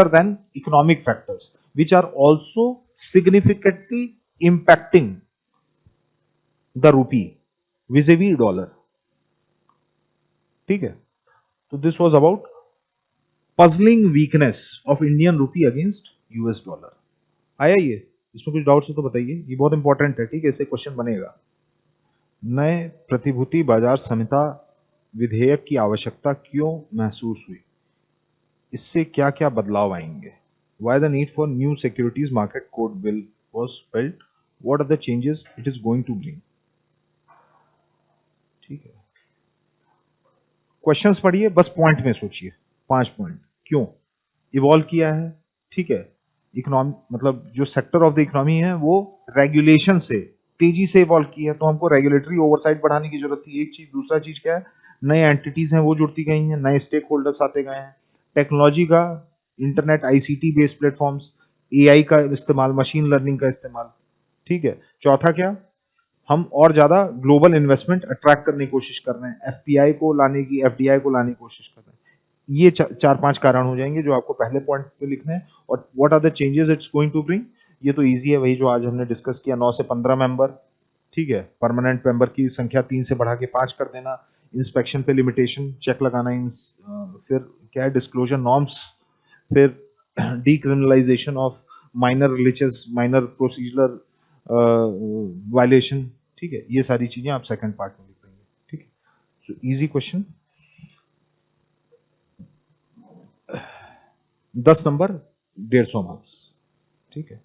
than economic factors which are also significantly impacting the rupee vis-a-vis dollar. ठीक है, तो this was about puzzling weakness of Indian rupee against US dollar. आया ये, इसमें कुछ डाउट्स हो तो बताइए, ये बहुत इंपॉर्टेंट है। ठीक है, इससे क्वेश्चन बनेगा। नए प्रतिभूति बाजार संहिता विधेयक की आवश्यकता क्यों महसूस हुई, इससे क्या क्या बदलाव आएंगे, why the need for new securities market code bill was felt, what are the changes it is going to bring. ठीक है, क्वेश्चंस पढ़िए, बस पॉइंट में सोचिए, 5 पॉइंट क्यों इवॉल्व किया है। ठीक है, इकोनॉमी मतलब जो सेक्टर ऑफ द इकोनॉमी है वो रेगुलेशन से तेजी से इवॉल्व की है, तो हमको रेगुलेटरी ओवरसाइट बढ़ाने की जरूरत थी, एक चीज। दूसरा चीज क्या है, नए एंटिटीज हैं वो जुड़ती गई हैं, नए स्टेक होल्डर्स आते गए हैं, टेक्नोलॉजी का, internet ICT based platforms, AI का इस्तेमाल, मशीन लर्निंग का इस्तेमाल। ठीक है, चौथा क्या, हम और ज्यादा ग्लोबल इन्वेस्टमेंट अट्रैक्ट करने की कोशिश कर रहे हैं, एफपीआई को लाने की, एफडीआई को लाने की कोशिश कर रहे हैं। ये 4-5 कारण हो जाएंगे जो आपको पहले पॉइंट पे लिखने हैं। और what are the changes it's going to bring, ये तो इजी है, वही जो आज हमने डिस्कस किया, 9 से 15 मेंबर। ठीक है, परमानेंट मेंबर की संख्या 3 से बढ़ा के 5 कर देना, इंस्पेक्शन पे लिमिटेशन चेक लगाना, फिर क्या है, डिस्क्लोजर नॉर्म्स, फिर decriminalisation of minor religious, minor procedural violation. ठीक है, ये सारी चीजें आप सेकंड पार्ट में लिख देंगे। ठीक है, so easy question, 10 number 150 marks. ठीक है।